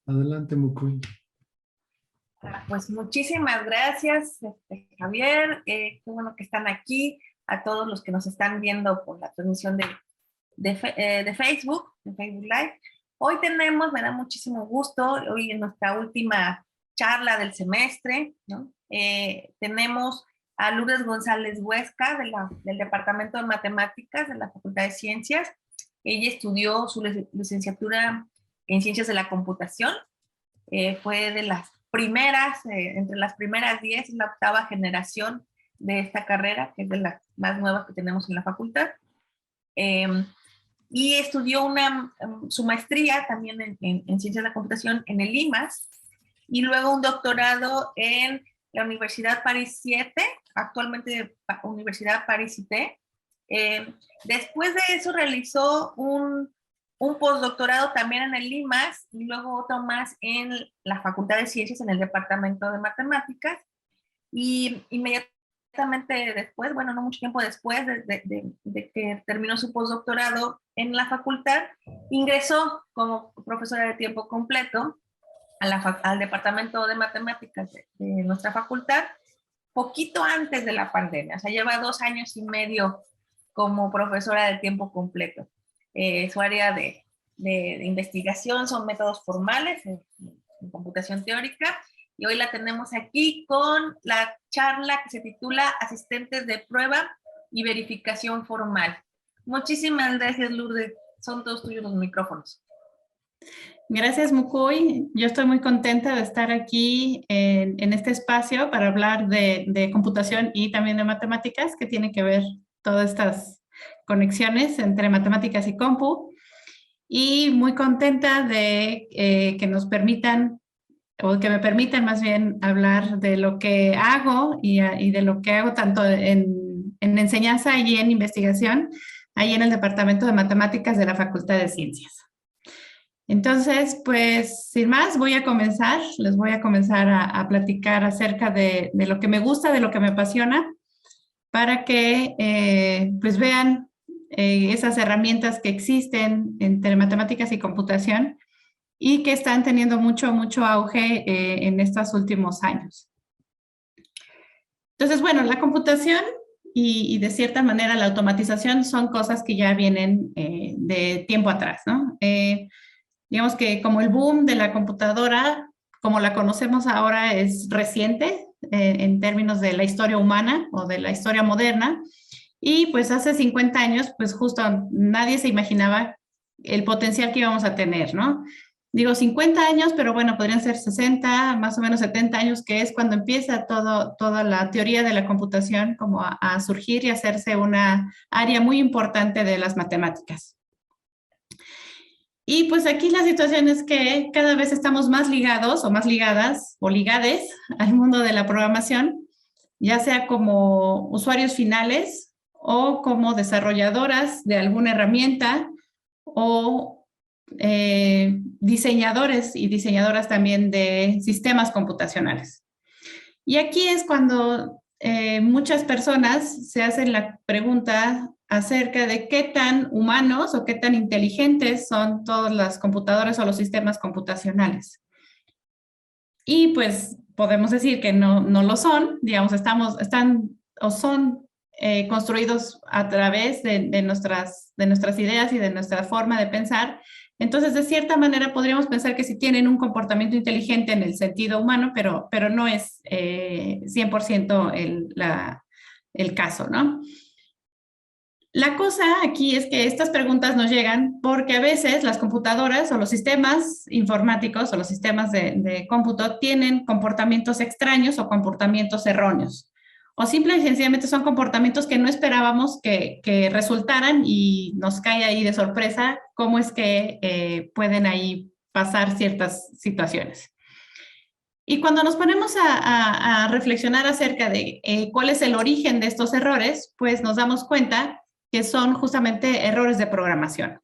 Adelante, Mucuy. Pues muchísimas gracias, Javier. Qué bueno que están aquí. A todos los que nos están viendo por la transmisión de Facebook Live. Hoy tenemos, me da muchísimo gusto, hoy en nuestra última charla del semestre, ¿no? Tenemos a Lourdes González Huesca del Departamento de Matemáticas de la Facultad de Ciencias. Ella estudió su licenciatura en Ciencias de la Computación. Fue de las primeras, entre las primeras 10, la octava generación de esta carrera, que es de las más nuevas que tenemos en la facultad. Y estudió su maestría también en Ciencias de la Computación en el IMAS, y luego un doctorado en la Universidad París 7, actualmente Universidad París Cité. Después de eso realizó un postdoctorado también en el IMAS y luego otro más en la Facultad de Ciencias en el Departamento de Matemáticas. Y inmediatamente después, bueno, no mucho tiempo después de que terminó su postdoctorado en la facultad, ingresó como profesora de tiempo completo al Departamento de Matemáticas de nuestra facultad, poquito antes de la pandemia. O sea, lleva 2 años y medio como profesora de tiempo completo. Su área de investigación son métodos formales en computación teórica, y hoy la tenemos aquí con la charla que se titula Asistentes de prueba y verificación formal. Muchísimas gracias, Lourdes. Son todos tuyos los micrófonos. Gracias, Mucuy. Yo estoy muy contenta de estar aquí en este espacio para hablar de computación y también de matemáticas, que tiene que ver todas estas conexiones entre matemáticas y compu. Y muy contenta de que nos permitan, o que me permitan más bien, hablar de lo que hago y de lo que hago tanto en enseñanza y en investigación, ahí en el Departamento de Matemáticas de la Facultad de Ciencias. Entonces, pues, sin más, les voy a comenzar a platicar acerca de lo que me gusta, de lo que me apasiona, para que, pues, vean esas herramientas que existen entre matemáticas y computación y que están teniendo mucho auge en estos últimos años. Entonces, bueno, la computación y de cierta manera la automatización son cosas que ya vienen de tiempo atrás, ¿no? Digamos que como el boom de la computadora, como la conocemos ahora, es reciente en términos de la historia humana o de la historia moderna. Y pues hace 50 años, pues justo nadie se imaginaba el potencial que íbamos a tener, ¿no? Digo 50 años, pero bueno, podrían ser 60, más o menos 70 años, que es cuando empieza toda la teoría de la computación como a surgir y a hacerse una área muy importante de las matemáticas. Y pues aquí la situación es que cada vez estamos más ligados o más ligadas o ligades al mundo de la programación, ya sea como usuarios finales o como desarrolladoras de alguna herramienta o diseñadores y diseñadoras también de sistemas computacionales. Y aquí es cuando muchas personas se hacen la pregunta acerca de qué tan humanos o qué tan inteligentes son todas las computadoras o los sistemas computacionales. Y pues podemos decir que no lo son, digamos, son construidos a través de nuestras ideas y de nuestra forma de pensar. Entonces, de cierta manera, podríamos pensar que sí tienen un comportamiento inteligente en el sentido humano, pero no es 100% el caso, ¿no? La cosa aquí es que estas preguntas nos llegan porque a veces las computadoras o los sistemas informáticos o los sistemas de cómputo tienen comportamientos extraños o comportamientos erróneos. O simple y sencillamente son comportamientos que no esperábamos que resultaran y nos cae ahí de sorpresa cómo es que pueden ahí pasar ciertas situaciones. Y cuando nos ponemos a reflexionar acerca de cuál es el origen de estos errores, pues nos damos cuenta que son justamente errores de programación.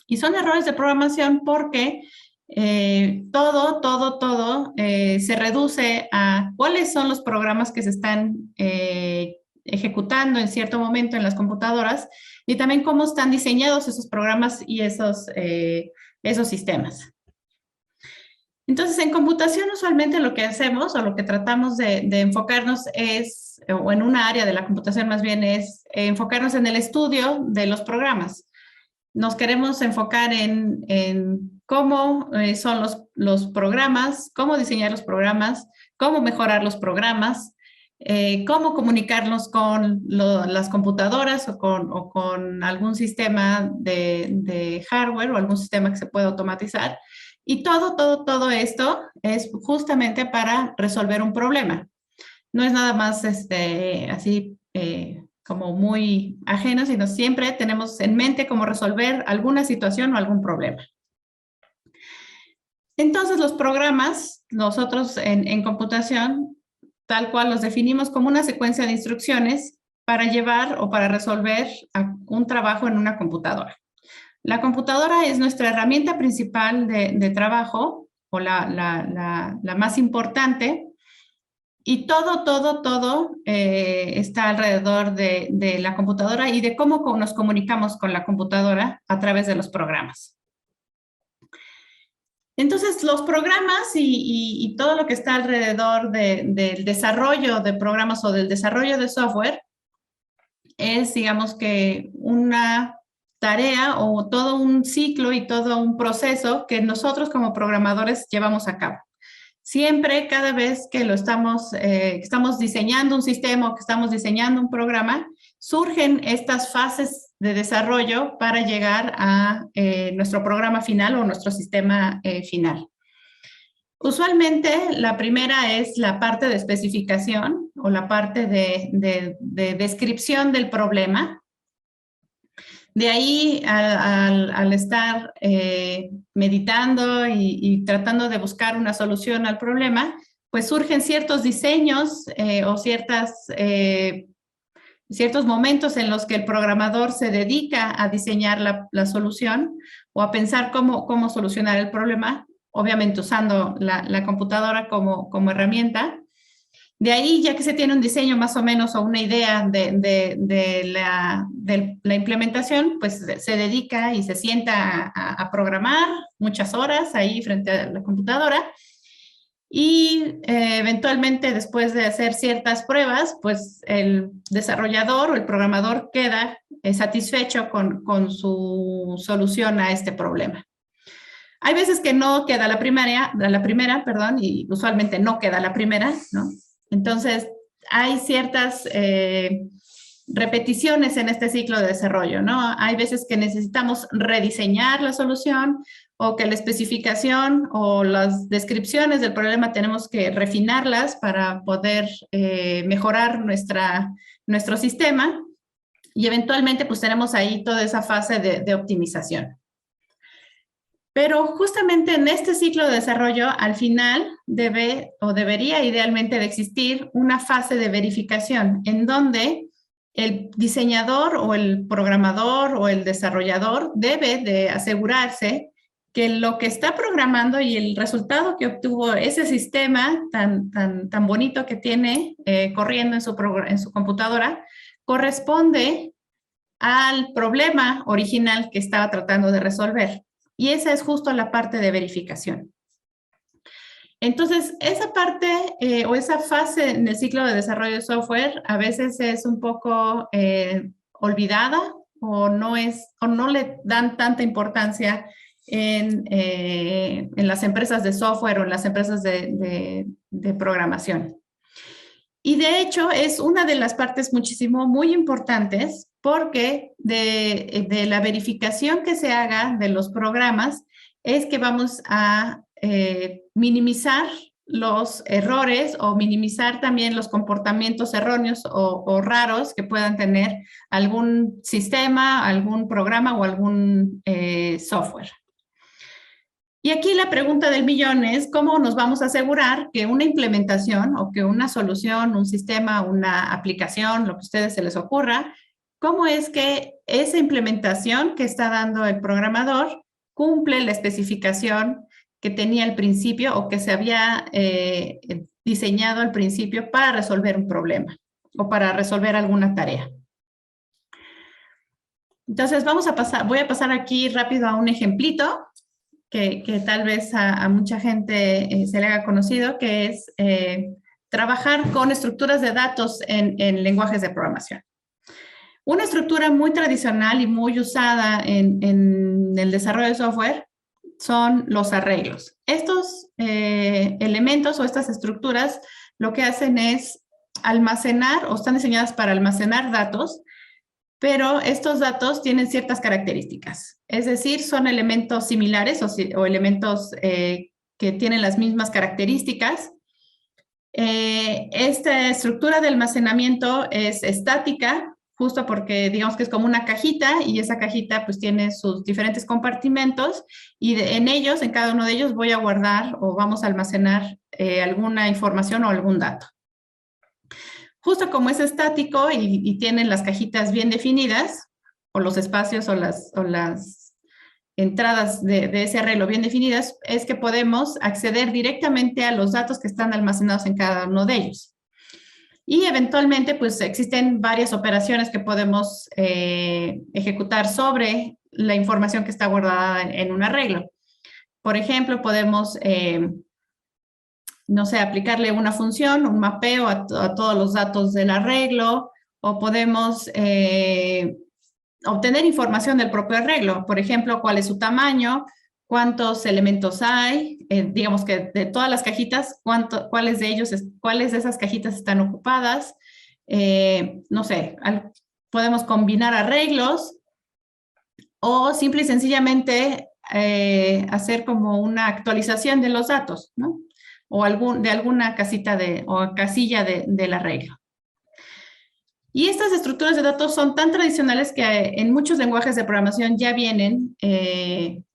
Y son errores de programación porque todo se reduce a cuáles son los programas que se están ejecutando en cierto momento en las computadoras y también cómo están diseñados esos programas y esos sistemas. Entonces, en computación usualmente lo que hacemos o lo que tratamos de enfocarnos es, o en una área de la computación más bien, es enfocarnos en el estudio de los programas. Nos queremos enfocar en cómo son los programas, cómo diseñar los programas, cómo mejorar los programas, cómo comunicarnos con las computadoras o con algún sistema de hardware o algún sistema que se pueda automatizar. Y todo esto es justamente para resolver un problema. No es nada más así como muy ajeno, sino siempre tenemos en mente cómo resolver alguna situación o algún problema. Entonces, los programas, nosotros en computación, tal cual los definimos como una secuencia de instrucciones para llevar o para resolver un trabajo en una computadora. La computadora es nuestra herramienta principal de trabajo o la más importante y todo está alrededor de la computadora y de cómo nos comunicamos con la computadora a través de los programas. Entonces, los programas y todo lo que está alrededor del desarrollo de programas o del desarrollo de software es, digamos que, una tarea o todo un ciclo y todo un proceso que nosotros como programadores llevamos a cabo. Siempre, cada vez que estamos diseñando un sistema o que estamos diseñando un programa, surgen estas fases de desarrollo para llegar a nuestro programa final o nuestro sistema final. Usualmente, la primera es la parte de especificación o la parte de descripción del problema. De ahí, al estar meditando y tratando de buscar una solución al problema, pues surgen ciertos diseños o ciertos momentos en los que el programador se dedica a diseñar la solución o a pensar cómo solucionar el problema, obviamente usando la computadora como herramienta. De ahí, ya que se tiene un diseño más o menos o una idea de la implementación, pues se dedica y se sienta a programar muchas horas ahí frente a la computadora y eventualmente después de hacer ciertas pruebas, pues el desarrollador o el programador queda satisfecho con su solución a este problema. Hay veces que no queda la primera, y usualmente no queda la primera, ¿no? Entonces, hay ciertas repeticiones en este ciclo de desarrollo, ¿no? Hay veces que necesitamos rediseñar la solución o que la especificación o las descripciones del problema tenemos que refinarlas para poder mejorar nuestro sistema y eventualmente pues tenemos ahí toda esa fase de optimización. Pero justamente en este ciclo de desarrollo, al final debe o debería idealmente de existir una fase de verificación en donde el diseñador o el programador o el desarrollador debe de asegurarse que lo que está programando y el resultado que obtuvo ese sistema tan bonito que tiene corriendo en su computadora corresponde al problema original que estaba tratando de resolver. Y esa es justo la parte de verificación. Entonces, esa parte o esa fase en el ciclo de desarrollo de software a veces es un poco olvidada o no le dan tanta importancia en las empresas de software o en las empresas de programación. Y de hecho es una de las partes muy importantes porque de la verificación que se haga de los programas es que vamos a minimizar los errores o minimizar también los comportamientos erróneos o raros que puedan tener algún sistema, algún programa o algún software. Y aquí la pregunta del millón es, ¿cómo nos vamos a asegurar que una implementación o que una solución, un sistema, una aplicación, lo que a ustedes se les ocurra, cómo es que esa implementación que está dando el programador cumple la especificación que tenía al principio o que se había diseñado al principio para resolver un problema o para resolver alguna tarea? Entonces voy a pasar aquí rápido a un ejemplito que tal vez a mucha gente se le haga conocido, que es trabajar con estructuras de datos en lenguajes de programación. Una estructura muy tradicional y muy usada en el desarrollo de software son los arreglos. Estos elementos o estas estructuras lo que hacen es almacenar o están diseñadas para almacenar datos, pero estos datos tienen ciertas características. Es decir, son elementos similares o elementos que tienen las mismas características. Esta estructura de almacenamiento es estática, justo porque digamos que es como una cajita y esa cajita pues tiene sus diferentes compartimentos y en ellos, en cada uno de ellos voy a guardar o vamos a almacenar alguna información o algún dato. Justo como es estático y tienen las cajitas bien definidas, o los espacios o las entradas de ese arreglo bien definidas, es que podemos acceder directamente a los datos que están almacenados en cada uno de ellos. Y eventualmente, pues existen varias operaciones que podemos ejecutar sobre la información que está guardada en un arreglo. Por ejemplo, podemos no sé, aplicarle una función, un mapeo a todos los datos del arreglo, o podemos obtener información del propio arreglo. Por ejemplo, cuál es su tamaño, cuántos elementos hay, digamos que de todas las cajitas, cuáles de esas cajitas están ocupadas. No sé, podemos combinar arreglos o simple y sencillamente hacer como una actualización de los datos, ¿no? O de alguna casita o casilla del arreglo. Y estas estructuras de datos son tan tradicionales que en muchos lenguajes de programación ya vienen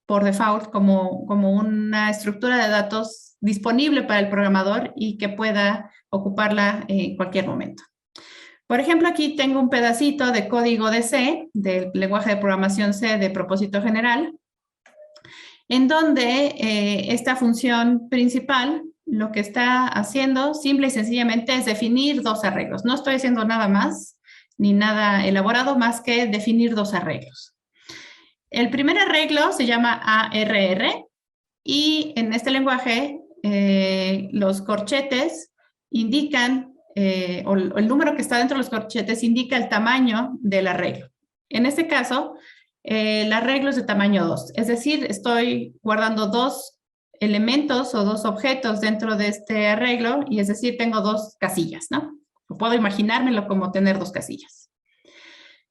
por default como una estructura de datos disponible para el programador y que pueda ocuparla en cualquier momento. Por ejemplo, aquí tengo un pedacito de código de C, del lenguaje de programación C de propósito general, en donde esta función principal lo que está haciendo simple y sencillamente es definir dos arreglos. No estoy haciendo nada más ni nada elaborado más que definir dos arreglos. El primer arreglo se llama ARR y en este lenguaje los corchetes indican, o el número que está dentro de los corchetes indica el tamaño del arreglo. En este caso, el arreglo es de tamaño 2, es decir, estoy guardando dos elementos o dos objetos dentro de este arreglo y es decir, tengo dos casillas, ¿no? Puedo imaginármelo como tener dos casillas.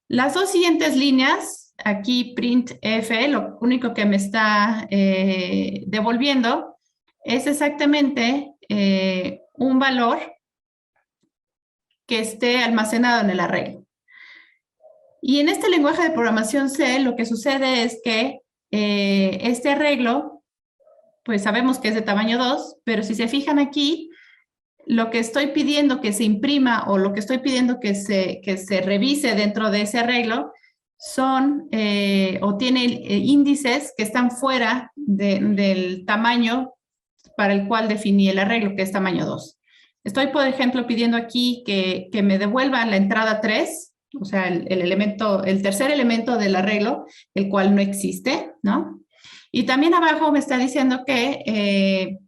Las dos siguientes líneas, aquí printf, lo único que me está devolviendo es exactamente un valor que esté almacenado en el arreglo. Y en este lenguaje de programación C, lo que sucede es que este arreglo pues sabemos que es de tamaño 2, pero si se fijan aquí, lo que estoy pidiendo que se imprima o lo que estoy pidiendo que se revise dentro de ese arreglo son o tiene índices que están fuera del tamaño para el cual definí el arreglo, que es tamaño 2. Estoy, por ejemplo, pidiendo aquí que me devuelvan la entrada 3, o sea, el tercer elemento del arreglo, el cual no existe, ¿no? Y también abajo me está diciendo que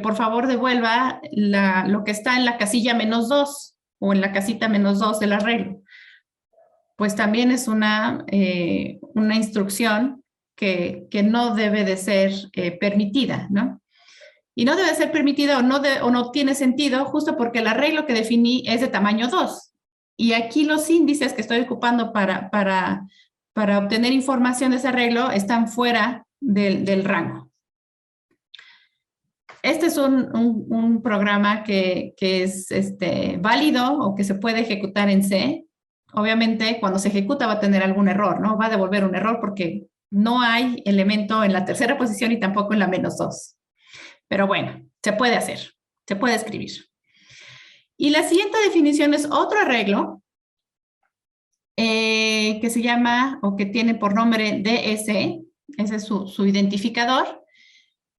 por favor devuelva lo que está en la casilla -2 o en la casita -2 del arreglo. Pues también es una instrucción que no debe de ser permitida, ¿no? Y no debe ser permitida o no tiene sentido justo porque el arreglo que definí es de tamaño 2. Y aquí los índices que estoy ocupando para obtener información de ese arreglo están fuera del rango. Este es un programa que es válido o que se puede ejecutar en C. Obviamente, cuando se ejecuta va a tener algún error, ¿no? Va a devolver un error porque no hay elemento en la tercera posición y tampoco en la -2. Pero bueno, se puede hacer, se puede escribir. Y la siguiente definición es otro arreglo que se llama o que tiene por nombre DS. Ese es su identificador.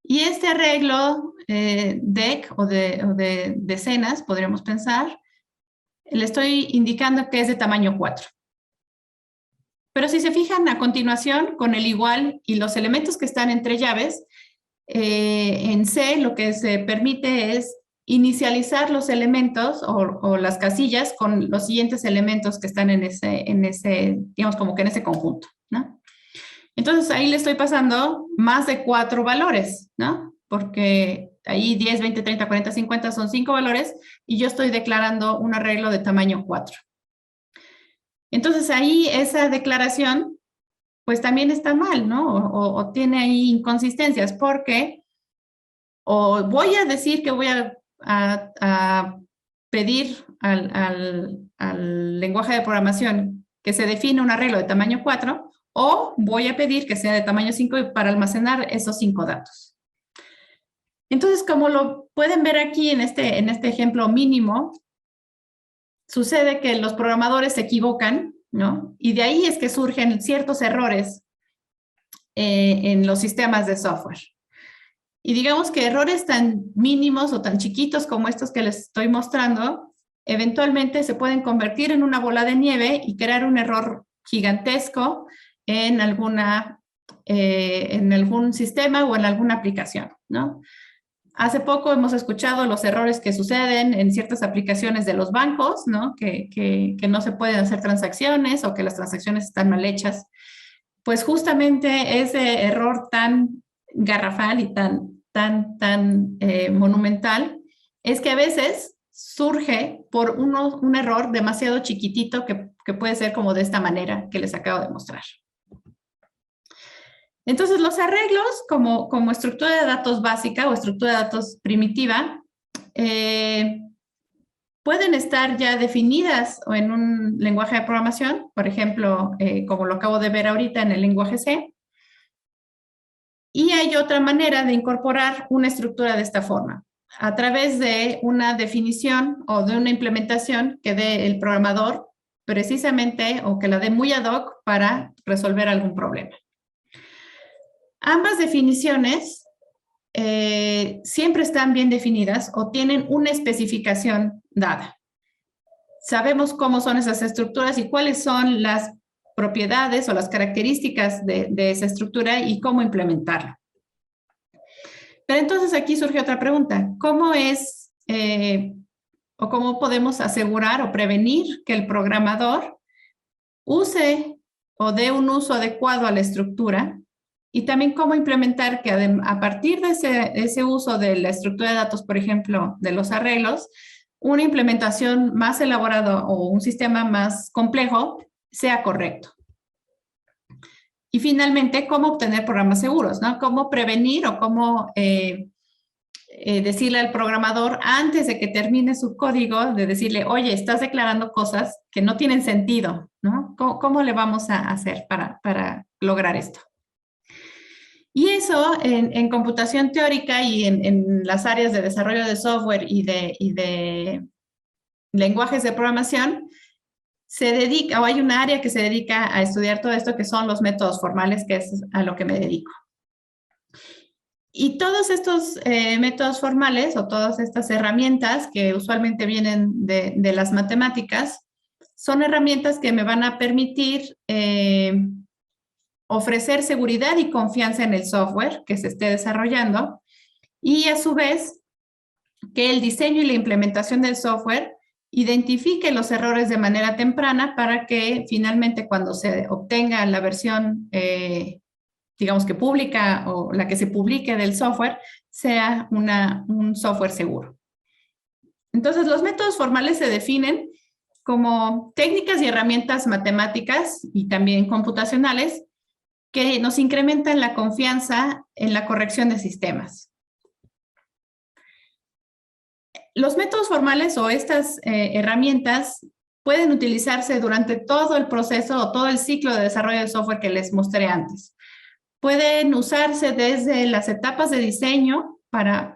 Y este arreglo DEC o de decenas, podríamos pensar, le estoy indicando que es de tamaño 4. Pero si se fijan a continuación, con el igual y los elementos que están entre llaves, en C lo que se permite es inicializar los elementos o las casillas con los siguientes elementos que están en ese, digamos, como que en ese conjunto, ¿no? Entonces, ahí le estoy pasando más de 4 valores, ¿no? Porque ahí 10, 20, 30, 40, 50 son 5 valores y yo estoy declarando un arreglo de tamaño 4. Entonces, ahí esa declaración, pues también está mal, ¿no? O tiene ahí inconsistencias, porque o voy a decir que voy a pedir al lenguaje de programación que se define un arreglo de tamaño 4, o voy a pedir que sea de tamaño 5 para almacenar esos 5 datos. Entonces, como lo pueden ver aquí en este ejemplo mínimo, sucede que los programadores se equivocan, ¿no? Y de ahí es que surgen ciertos errores en los sistemas de software. Y digamos que errores tan mínimos o tan chiquitos como estos que les estoy mostrando, eventualmente se pueden convertir en una bola de nieve y crear un error gigantesco en algún sistema o en alguna aplicación, ¿no? Hace poco hemos escuchado los errores que suceden en ciertas aplicaciones de los bancos, ¿no? Que no se pueden hacer transacciones o que las transacciones están mal hechas. Pues justamente ese error tan garrafal y tan monumental es que a veces surge por un error demasiado chiquitito que puede ser como de esta manera que les acabo de mostrar. Entonces, los arreglos como estructura de datos básica o estructura de datos primitiva pueden estar ya definidas o en un lenguaje de programación, por ejemplo, como lo acabo de ver ahorita en el lenguaje C. Y hay otra manera de incorporar una estructura de esta forma, a través de una definición o de una implementación que dé el programador precisamente o que la dé muy ad hoc para resolver algún problema. Ambas definiciones siempre están bien definidas o tienen una especificación dada. Sabemos cómo son esas estructuras y cuáles son las propiedades o las características de esa estructura y cómo implementarla. Pero entonces aquí surge otra pregunta. ¿Cómo es o cómo podemos asegurar o prevenir que el programador use o dé un uso adecuado a la estructura? Y también cómo implementar que a partir de ese uso de la estructura de datos, por ejemplo, de los arreglos, una implementación más elaborada o un sistema más complejo sea correcto. Y finalmente, cómo obtener programas seguros, ¿no? Cómo prevenir o cómo decirle al programador antes de que termine su código, de decirle, oye, estás declarando cosas que no tienen sentido, ¿no? ¿Cómo le vamos a hacer para lograr esto? Y eso en computación teórica y en las áreas de desarrollo de software y de lenguajes de programación, se dedica, o hay un área que se dedica a estudiar todo esto, que son los métodos formales, que es a lo que me dedico. Y todos estos métodos formales o todas estas herramientas que usualmente vienen de las matemáticas, son herramientas que me van a permitir ofrecer seguridad y confianza en el software que se esté desarrollando y a su vez que el diseño y la implementación del software identifique los errores de manera temprana para que finalmente cuando se obtenga la versión, digamos que pública o la que se publique del software, sea un software seguro. Entonces, los métodos formales se definen como técnicas y herramientas matemáticas y también computacionales que nos incrementan la confianza en la corrección de sistemas. Los métodos formales o estas herramientas pueden utilizarse durante todo el proceso o todo el ciclo de desarrollo de software que les mostré antes. Pueden usarse desde las etapas de diseño para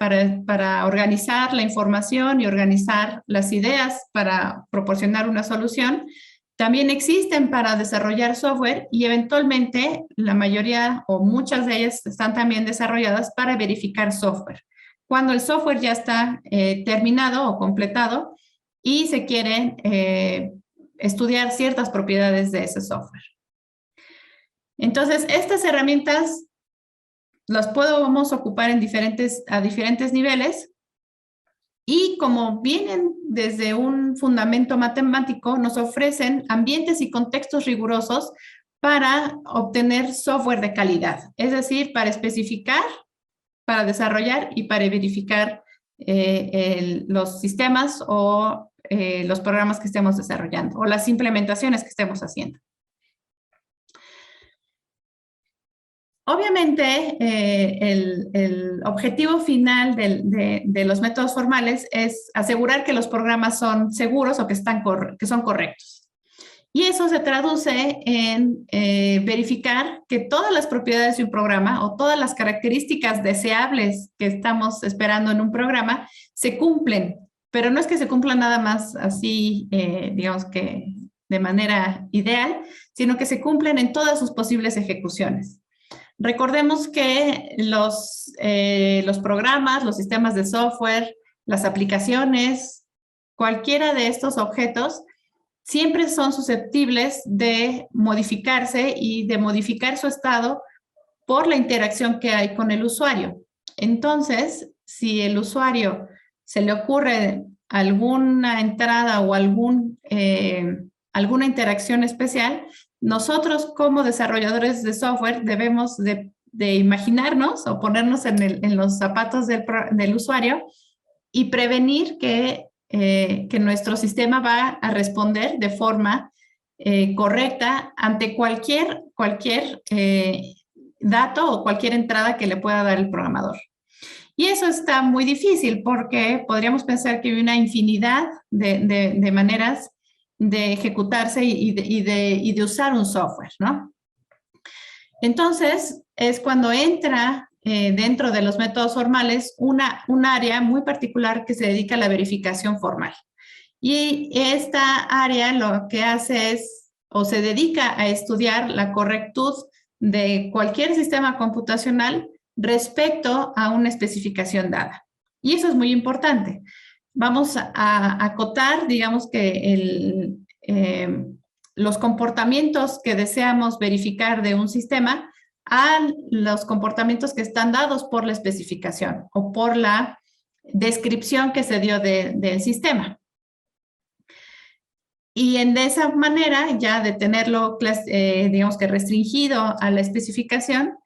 organizar la información y organizar las ideas para proporcionar una solución. También existen para desarrollar software y eventualmente la mayoría o muchas de ellas están también desarrolladas para verificar software. Cuando el software ya está terminado o completado y se quiere estudiar ciertas propiedades de ese software. Entonces, estas herramientas las podemos ocupar a diferentes niveles y como vienen desde un fundamento matemático, nos ofrecen ambientes y contextos rigurosos para obtener software de calidad, es decir, para especificar, para desarrollar y para verificar los sistemas o los programas que estemos desarrollando o las implementaciones que estemos haciendo. Obviamente, el objetivo final de los métodos formales es asegurar que los programas son seguros o que son correctos. Y eso se traduce en verificar que todas las propiedades de un programa o todas las características deseables que estamos esperando en un programa se cumplen. Pero no es que se cumplan nada más así, digamos que de manera ideal, sino que se cumplen en todas sus posibles ejecuciones. Recordemos que los programas, los sistemas de software, las aplicaciones, cualquiera de estos objetos, siempre son susceptibles de modificarse y de modificar su estado por la interacción que hay con el usuario. Entonces, si el usuario se le ocurre alguna entrada o alguna interacción especial, nosotros como desarrolladores de software debemos de imaginarnos o ponernos en los zapatos del usuario y prevenir que nuestro sistema va a responder de forma correcta ante cualquier dato o cualquier entrada que le pueda dar el programador. Y eso está muy difícil porque podríamos pensar que hay una infinidad de maneras de ejecutarse y de usar un software, ¿no? Entonces, es cuando entra dentro de los métodos formales un área muy particular que se dedica a la verificación formal. Y esta área lo que hace es, o se dedica a estudiar la correctud de cualquier sistema computacional respecto a una especificación dada. Y eso es muy importante. Vamos a acotar, digamos que los comportamientos que deseamos verificar de un sistema a los comportamientos que están dados por la especificación o por la descripción que se dio del sistema. Y de esa manera, ya de tenerlo, digamos que restringido a la especificación,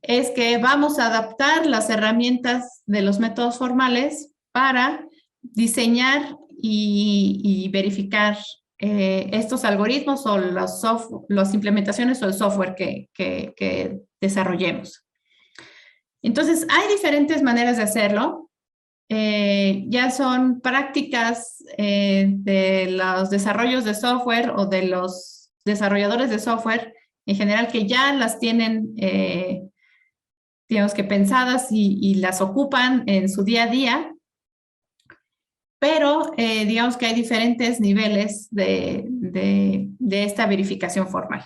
es que vamos a adaptar las herramientas de los métodos formales para diseñar y verificar estos algoritmos o las implementaciones o el software que desarrollemos. Entonces, hay diferentes maneras de hacerlo. Ya son prácticas de los desarrollos de software o de los desarrolladores de software en general que ya las tienen, digamos que pensadas y las ocupan en su día a día. Pero digamos que hay diferentes niveles de esta verificación formal.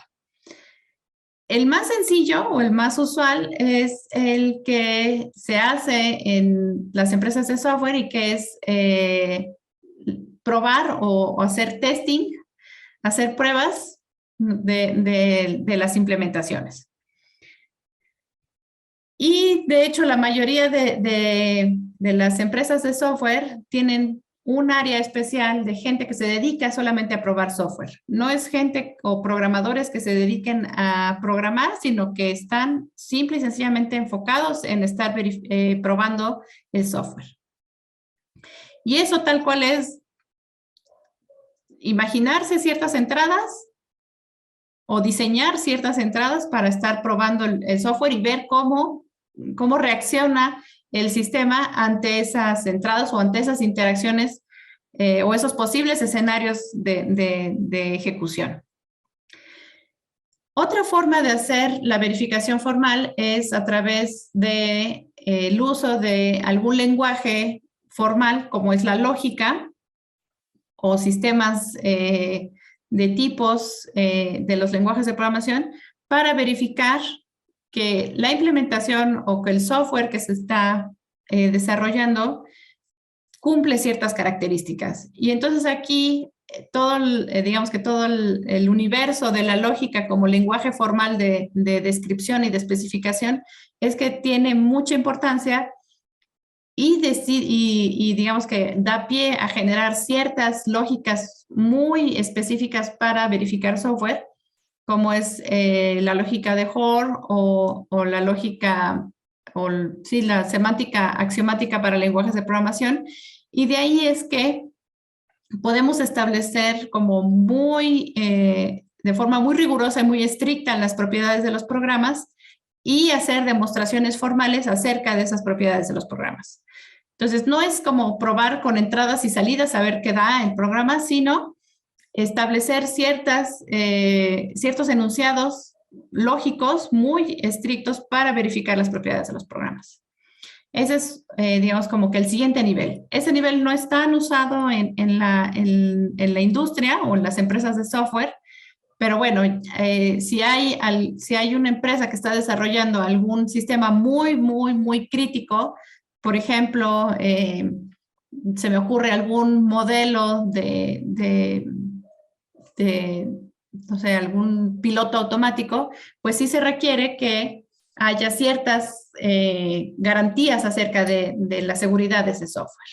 El más sencillo o el más usual es el que se hace en las empresas de software y que es probar o hacer testing, hacer pruebas de las implementaciones. Y de hecho la mayoría de las empresas de software tienen un área especial de gente que se dedica solamente a probar software. No es gente o programadores que se dediquen a programar, sino que están simple y sencillamente enfocados en estar probando el software. Y eso tal cual es imaginarse ciertas entradas o diseñar ciertas entradas para estar probando el software y ver cómo reacciona el sistema ante esas entradas o ante esas interacciones o esos posibles escenarios de ejecución. Otra forma de hacer la verificación formal es a través del uso de algún lenguaje formal, como es la lógica o sistemas de tipos de los lenguajes de programación, para verificar que la implementación o que el software que se está desarrollando cumple ciertas características. Y entonces aquí digamos que todo el universo de la lógica como lenguaje formal de descripción y de especificación es que tiene mucha importancia y digamos que da pie a generar ciertas lógicas muy específicas para verificar software, como es la lógica de Hoare o la lógica, sí, la semántica axiomática para lenguajes de programación. Y de ahí es que podemos establecer como de forma muy rigurosa y muy estricta las propiedades de los programas y hacer demostraciones formales acerca de esas propiedades de los programas. Entonces, no es como probar con entradas y salidas a ver qué da el programa, sino establecer ciertos enunciados lógicos muy estrictos para verificar las propiedades de los programas. Ese es, digamos, como que el siguiente nivel. Ese nivel no es tan usado en la industria o en las empresas de software, pero bueno, si hay una empresa que está desarrollando algún sistema muy crítico, por ejemplo, se me ocurre algún modelo no sé, algún piloto automático, pues sí se requiere que haya ciertas garantías acerca de la seguridad de ese software.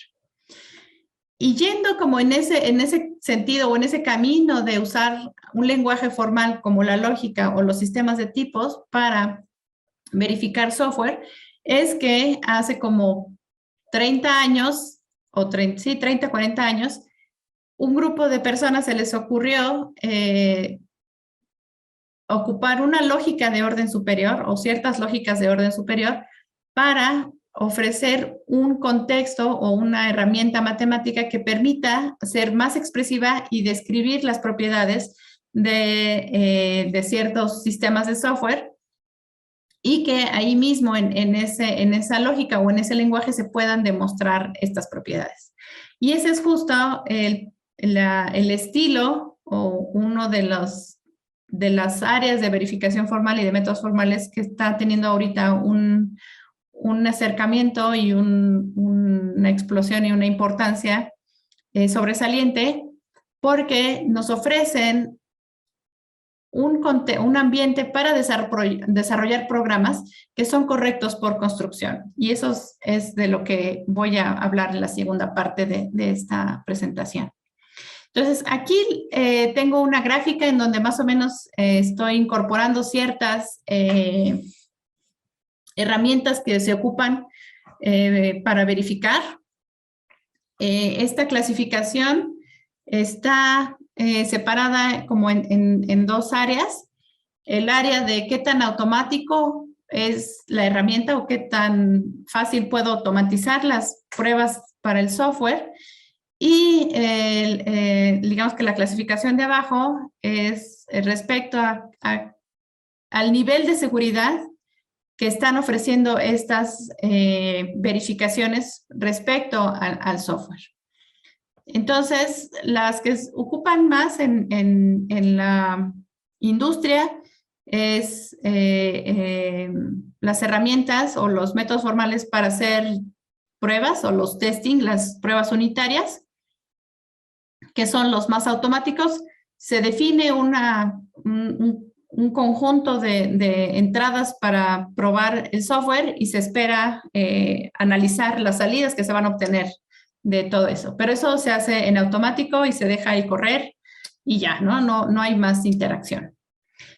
Y yendo como en ese sentido o en ese camino de usar un lenguaje formal como la lógica o los sistemas de tipos para verificar software, es que hace como 30 años, o 30, 40 años, un grupo de personas se les ocurrió ocupar una lógica de orden superior o ciertas lógicas de orden superior para ofrecer un contexto o una herramienta matemática que permita ser más expresiva y describir las propiedades de ciertos sistemas de software y que ahí mismo en esa lógica o en ese lenguaje se puedan demostrar estas propiedades. Y ese es justo el estilo o uno de las áreas de verificación formal y de métodos formales que está teniendo ahorita un acercamiento y una explosión y una importancia sobresaliente, porque nos ofrecen un ambiente para desarrollar programas que son correctos por construcción. Y eso es de lo que voy a hablar en la segunda parte de esta presentación. Entonces, aquí tengo una gráfica en donde más o menos estoy incorporando ciertas herramientas que se ocupan para verificar. Esta clasificación está separada como en dos áreas. El área de qué tan automático es la herramienta o qué tan fácil puedo automatizar las pruebas para el software. Y digamos que la clasificación de abajo es respecto al nivel de seguridad que están ofreciendo estas verificaciones respecto al software. Entonces, las que ocupan más en la industria es las herramientas o los métodos formales para hacer pruebas o los testing, las pruebas unitarias, que son los más automáticos. Se define un conjunto de entradas para probar el software y se espera analizar las salidas que se van a obtener de todo eso. Pero eso se hace en automático y se deja ahí correr y ya, no hay más interacción.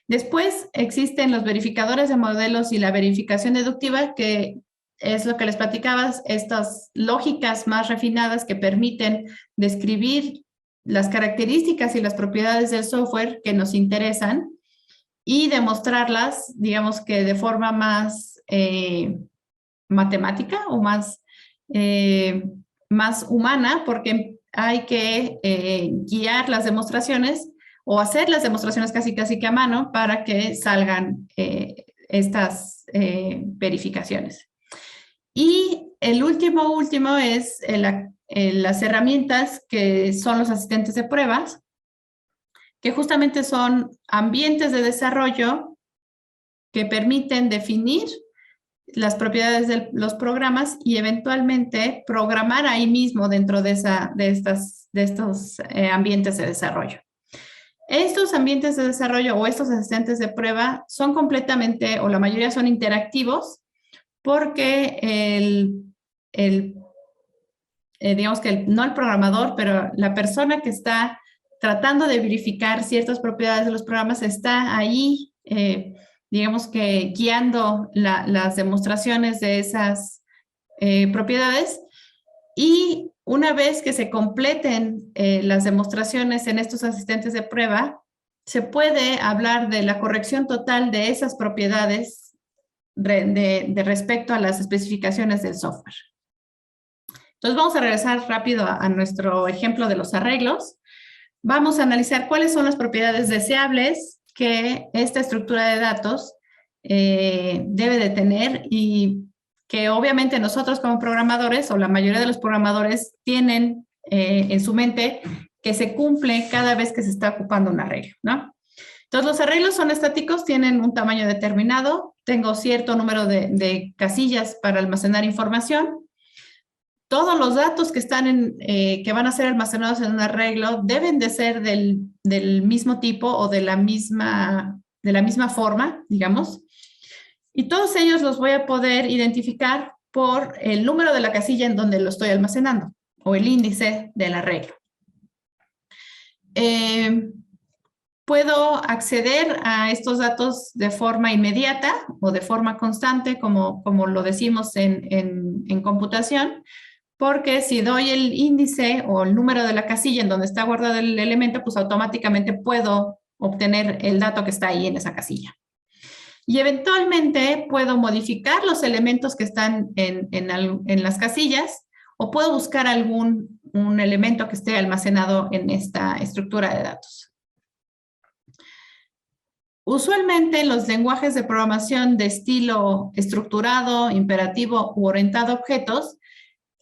Después existen los verificadores de modelos y la verificación deductiva, que es lo que les platicabas, estas lógicas más refinadas que permiten describir las características y las propiedades del software que nos interesan y demostrarlas, digamos que de forma más matemática o más humana, porque hay que guiar las demostraciones o hacer las demostraciones casi que a mano para que salgan estas verificaciones. Y el último es las herramientas que son los asistentes de pruebas, que justamente son ambientes de desarrollo que permiten definir las propiedades de los programas y eventualmente programar ahí mismo dentro de estos ambientes de desarrollo. Estos ambientes de desarrollo o estos asistentes de prueba son completamente, o la mayoría son interactivos, porque digamos que no el programador, pero la persona que está tratando de verificar ciertas propiedades de los programas está ahí, digamos que guiando las demostraciones de esas propiedades. Y una vez que se completen las demostraciones en estos asistentes de prueba, se puede hablar de la corrección total de esas propiedades de respecto a las especificaciones del software. Entonces vamos a regresar rápido a nuestro ejemplo de los arreglos. Vamos a analizar cuáles son las propiedades deseables que esta estructura de datos debe de tener y que obviamente nosotros como programadores o la mayoría de los programadores tienen en su mente que se cumple cada vez que se está ocupando un arreglo, ¿no? Entonces los arreglos son estáticos, tienen un tamaño determinado, tengo cierto número de casillas para almacenar información. Todos los datos que van a ser almacenados en un arreglo deben de ser del mismo tipo o de la misma forma, digamos. Y todos ellos los voy a poder identificar por el número de la casilla en donde lo estoy almacenando o el índice del arreglo. Puedo acceder a estos datos de forma inmediata o de forma constante, como lo decimos en computación, porque si doy el índice o el número de la casilla en donde está guardado el elemento, pues automáticamente puedo obtener el dato que está ahí en esa casilla. Y eventualmente puedo modificar los elementos que están en las casillas o puedo buscar un elemento que esté almacenado en esta estructura de datos. Usualmente los lenguajes de programación de estilo estructurado, imperativo u orientado a objetos,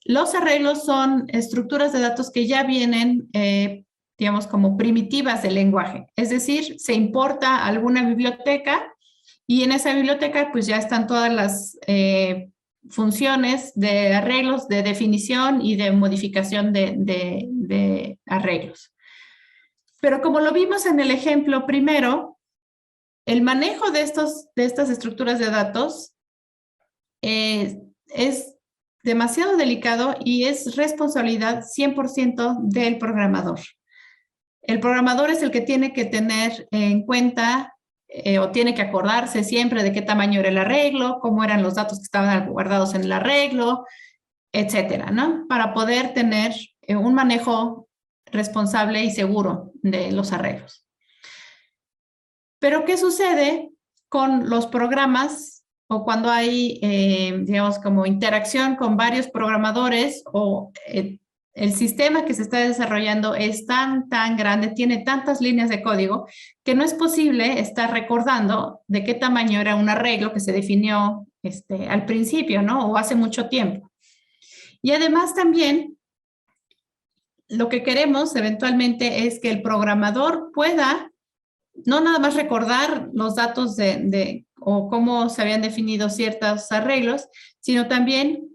los arreglos son estructuras de datos que ya vienen, digamos, como primitivas del lenguaje. Es decir, se importa alguna biblioteca y en esa biblioteca pues ya están todas las funciones de arreglos, de definición y de modificación de arreglos. Pero como lo vimos en el ejemplo primero, el manejo de estas estructuras de datos es demasiado delicado y es responsabilidad 100% del programador. El programador es el que tiene que tener en cuenta o tiene que acordarse siempre de qué tamaño era el arreglo, cómo eran los datos que estaban guardados en el arreglo, etcétera, ¿no? Para poder tener un manejo responsable y seguro de los arreglos. Pero, ¿qué sucede con los programas o cuando hay, digamos, como interacción con varios programadores o el sistema que se está desarrollando es tan grande, tiene tantas líneas de código que no es posible estar recordando de qué tamaño era un arreglo que se definió al principio, ¿no? O hace mucho tiempo. Y además también lo que queremos eventualmente es que el programador pueda no nada más recordar los datos o cómo se habían definido ciertos arreglos, sino también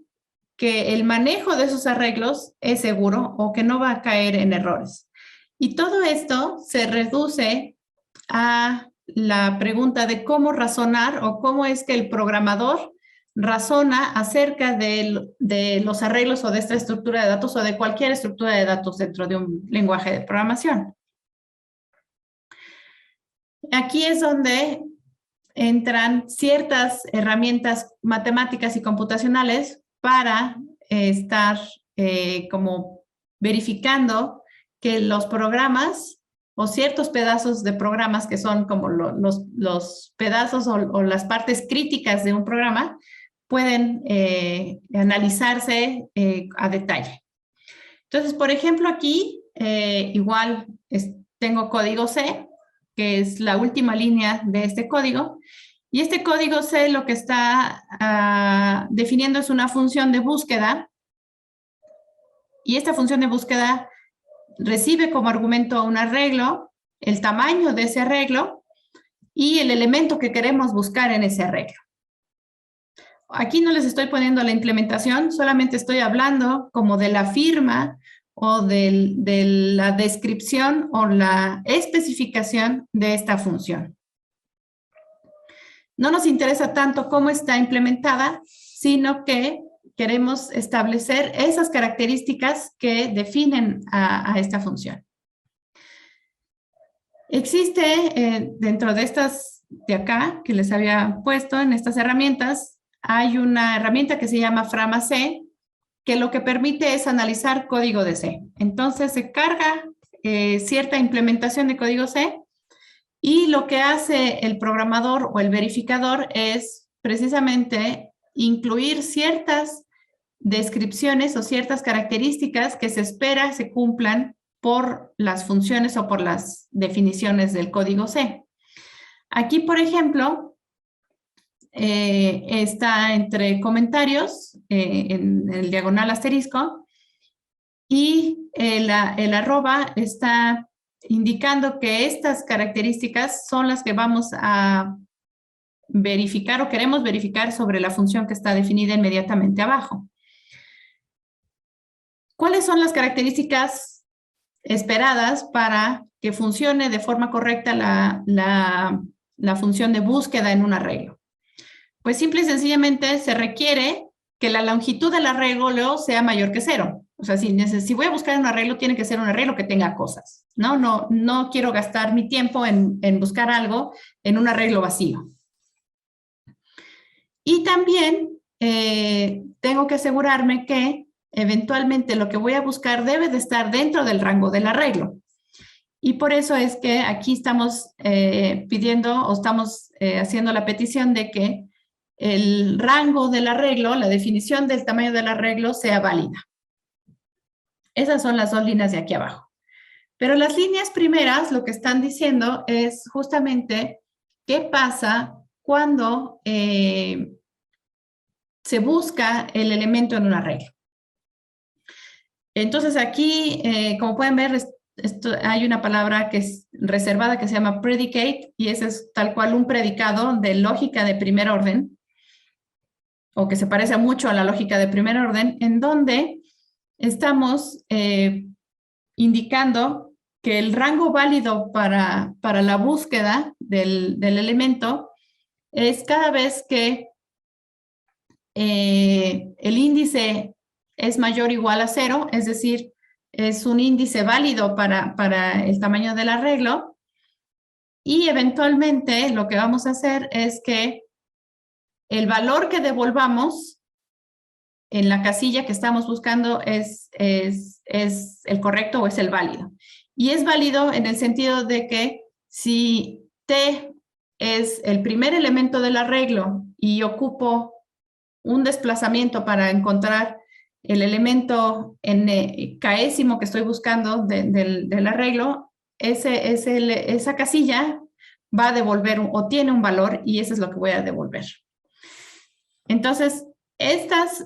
que el manejo de esos arreglos es seguro o que no va a caer en errores. Y todo esto se reduce a la pregunta de cómo razonar o cómo es que el programador razona acerca de los arreglos o de esta estructura de datos o de cualquier estructura de datos dentro de un lenguaje de programación. Aquí es donde entran ciertas herramientas matemáticas y computacionales para estar como verificando que los programas o ciertos pedazos de programas que son como los pedazos o las partes críticas de un programa pueden analizarse a detalle. Entonces, por ejemplo, aquí igual tengo código C, que es la última línea de este código. Y este código C lo que está definiendo es una función de búsqueda. Y esta función de búsqueda recibe como argumento un arreglo, el tamaño de ese arreglo y el elemento que queremos buscar en ese arreglo. aquí no les estoy poniendo la implementación, solamente estoy hablando como de la firma o de la descripción o la especificación de esta función. No nos interesa tanto cómo está implementada, sino que queremos establecer esas características que definen a esta función. Existe dentro de estas de acá, que les había puesto en estas herramientas, hay una herramienta que se llama Frama-C, que lo que permite es analizar código de C. Entonces se carga cierta implementación de código C y lo que hace el programador o el verificador es precisamente incluir ciertas descripciones o ciertas características que se espera se cumplan por las funciones o por las definiciones del código C. Aquí, por ejemplo, está entre comentarios, en el diagonal asterisco, y el arroba está indicando que estas características son las que vamos a verificar o queremos verificar sobre la función que está definida inmediatamente abajo. ¿Cuáles son las características esperadas para que funcione de forma correcta la función de búsqueda en un arreglo? Pues simple y sencillamente se requiere que la longitud del arreglo sea mayor que 0. O sea, si voy a buscar un arreglo, tiene que ser un arreglo que tenga cosas, ¿no? No quiero gastar mi tiempo en buscar algo en un arreglo vacío. Y también tengo que asegurarme que eventualmente lo que voy a buscar debe de estar dentro del rango del arreglo. Y por eso es que aquí estamos pidiendo o estamos haciendo la petición de que el rango del arreglo, la definición del tamaño del arreglo sea válida. Esas son las dos líneas de aquí abajo. Pero las líneas primeras lo que están diciendo es justamente qué pasa cuando se busca el elemento en un arreglo. Entonces aquí, como pueden ver, hay una palabra que es reservada que se llama predicate y ese es tal cual un predicado de lógica de primer orden o que se parece mucho a la lógica de primer orden, en donde estamos indicando que el rango válido para la búsqueda del elemento es cada vez que el índice es mayor o igual a 0, es decir, es un índice válido para el tamaño del arreglo, y eventualmente lo que vamos a hacer es que el valor que devolvamos en la casilla que estamos buscando es el correcto o es el válido. Y es válido en el sentido de que si T es el primer elemento del arreglo y ocupo un desplazamiento para encontrar el elemento késimo que estoy buscando del arreglo, esa casilla va a devolver o tiene un valor y eso es lo que voy a devolver. Entonces, estas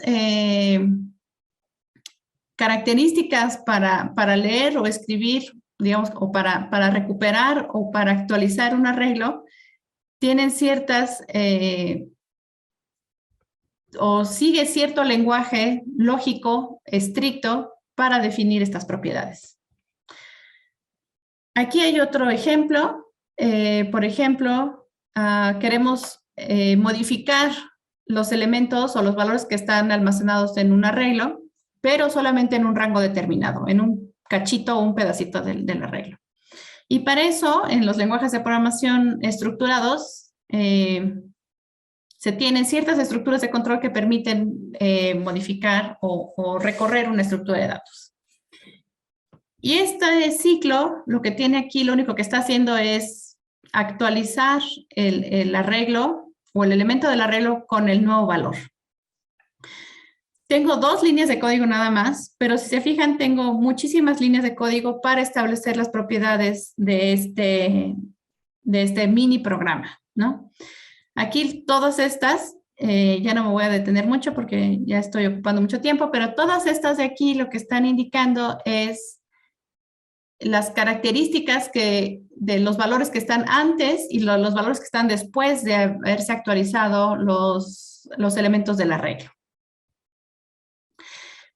características para leer o escribir, digamos, o para recuperar o para actualizar un arreglo, tienen ciertas o sigue cierto lenguaje lógico estricto para definir estas propiedades. Aquí hay otro ejemplo. Por ejemplo, queremos modificar los elementos o los valores que están almacenados en un arreglo, pero solamente en un rango determinado, en un cachito o un pedacito del arreglo. Y para eso, en los lenguajes de programación estructurados, se tienen ciertas estructuras de control que permiten modificar o recorrer una estructura de datos. Y este ciclo, lo que tiene aquí, lo único que está haciendo es actualizar el arreglo o el elemento del arreglo con el nuevo valor. Tengo 2 líneas de código nada más, pero si se fijan, tengo muchísimas líneas de código para establecer las propiedades de este mini programa, ¿no? Aquí todas estas, ya no me voy a detener mucho porque ya estoy ocupando mucho tiempo, pero todas estas de aquí lo que están indicando es las características de los valores que están antes y los valores que están después de haberse actualizado los elementos del arreglo.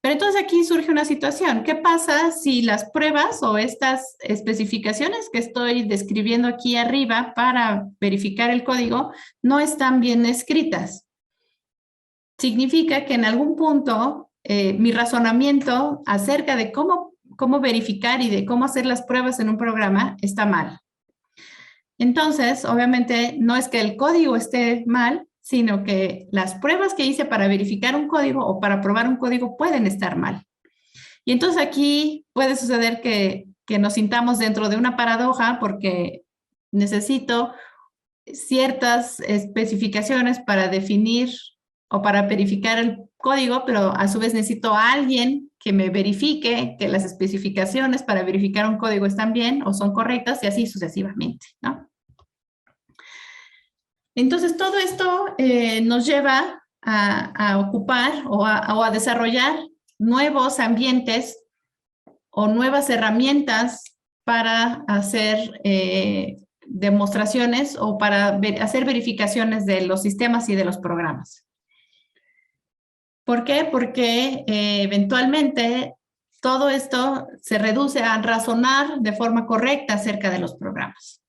Pero entonces aquí surge una situación. ¿Qué pasa si las pruebas o estas especificaciones que estoy describiendo aquí arriba para verificar el código no están bien escritas? Significa que en algún punto mi razonamiento acerca de cómo verificar y de cómo hacer las pruebas en un programa está mal. Entonces, obviamente, no es que el código esté mal, sino que las pruebas que hice para verificar un código o para probar un código pueden estar mal. Y entonces aquí puede suceder que nos sintamos dentro de una paradoja porque necesito ciertas especificaciones para definir o para verificar el código, pero a su vez necesito a alguien que me verifique que las especificaciones para verificar un código están bien o son correctas y así sucesivamente, ¿no? Entonces, todo esto nos lleva a ocupar o a desarrollar nuevos ambientes o nuevas herramientas para hacer demostraciones o para hacer verificaciones de los sistemas y de los programas. ¿Por qué? Porque eventualmente todo esto se reduce a razonar de forma correcta acerca de los programas.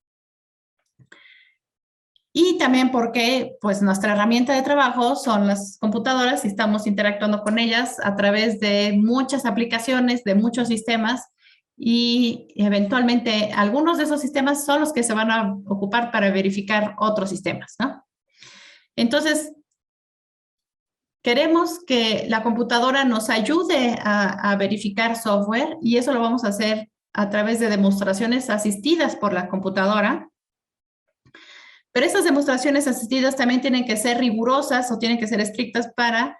Y también porque pues, nuestra herramienta de trabajo son las computadoras y estamos interactuando con ellas a través de muchas aplicaciones, de muchos sistemas y eventualmente algunos de esos sistemas son los que se van a ocupar para verificar otros sistemas, ¿no? Entonces, queremos que la computadora nos ayude a verificar software y eso lo vamos a hacer a través de demostraciones asistidas por la computadora. Pero esas demostraciones asistidas también tienen que ser rigurosas o tienen que ser estrictas para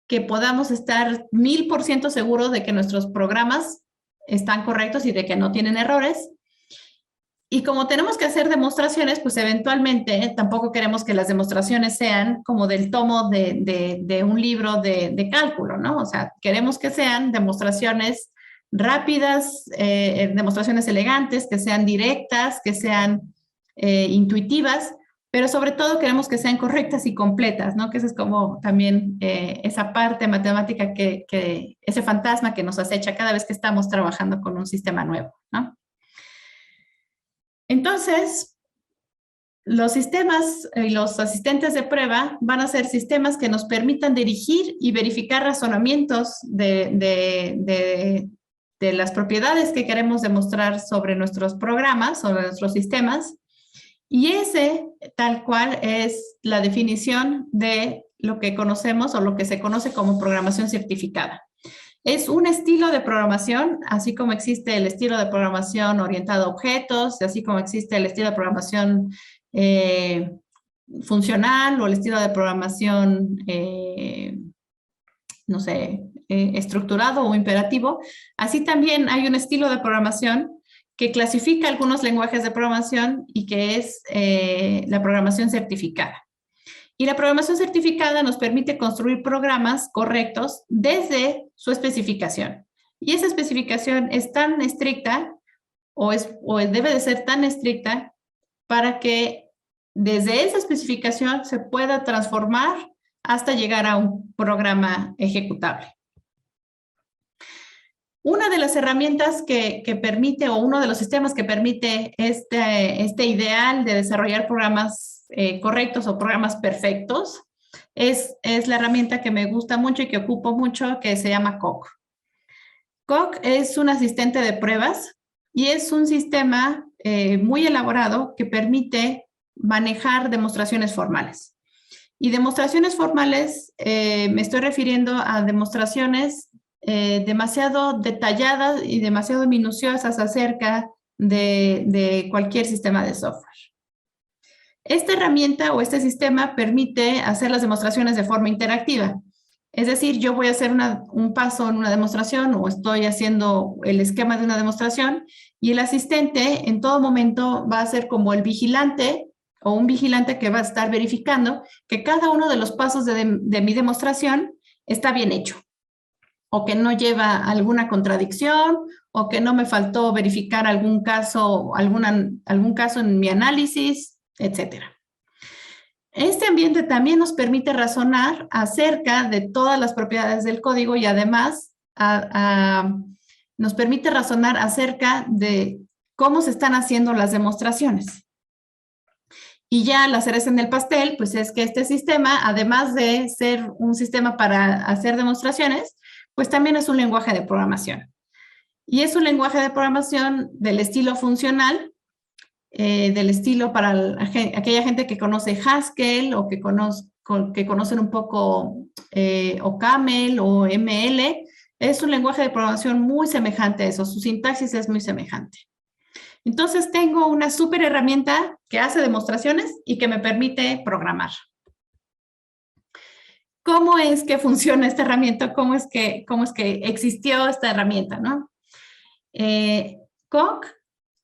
que podamos estar 1000% seguros de que nuestros programas están correctos y de que no tienen errores. Y como tenemos que hacer demostraciones, pues eventualmente tampoco queremos que las demostraciones sean como del tomo de un libro de cálculo, ¿no? O sea, queremos que sean demostraciones rápidas, demostraciones elegantes, que sean directas, que sean intuitivas, pero sobre todo queremos que sean correctas y completas, ¿no? Que esa es como también esa parte matemática ese fantasma que nos acecha cada vez que estamos trabajando con un sistema nuevo, ¿no? Entonces, los sistemas y los asistentes de prueba van a ser sistemas que nos permitan dirigir y verificar razonamientos de las propiedades que queremos demostrar sobre nuestros programas, sobre nuestros sistemas. Y ese, tal cual, es la definición de lo que conocemos o lo que se conoce como programación certificada. Es un estilo de programación, así como existe el estilo de programación orientado a objetos, así como existe el estilo de programación funcional o el estilo de programación, no sé, estructurado o imperativo. Así también hay un estilo de programación que clasifica algunos lenguajes de programación y que es la programación certificada. Y la programación certificada nos permite construir programas correctos desde su especificación. Y esa especificación es tan estricta o debe de ser tan estricta para que desde esa especificación se pueda transformar hasta llegar a un programa ejecutable. Una de las herramientas que permite, o uno de los sistemas que permite este ideal de desarrollar programas correctos o programas perfectos, es la herramienta que me gusta mucho y que ocupo mucho, que se llama Coq. Coq es un asistente de pruebas y es un sistema muy elaborado que permite manejar demostraciones formales. Y demostraciones formales, me estoy refiriendo a demostraciones demasiado detalladas y demasiado minuciosas acerca de cualquier sistema de software. Esta herramienta o este sistema permite hacer las demostraciones de forma interactiva. Es decir, yo voy a hacer un paso en una demostración o estoy haciendo el esquema de una demostración y el asistente en todo momento va a ser como el vigilante o un vigilante que va a estar verificando que cada uno de los pasos de mi demostración está bien hecho. o que no lleva alguna contradicción, o que no me faltó verificar algún caso en mi análisis, etcétera. Este ambiente también nos permite razonar acerca de todas las propiedades del código y además nos permite razonar acerca de cómo se están haciendo las demostraciones. Y ya la cereza en el pastel, pues es que este sistema, además de ser un sistema para hacer demostraciones, pues también es un lenguaje de programación. Y es un lenguaje de programación del estilo funcional, del estilo para aquella gente que conoce Haskell o que conocen un poco OCaml o ML. Es un lenguaje de programación muy semejante a eso, su sintaxis es muy semejante. Entonces tengo una súper herramienta que hace demostraciones y que me permite programar. ¿Cómo es que funciona esta herramienta? ¿Cómo es que existió esta herramienta, ¿no? Coq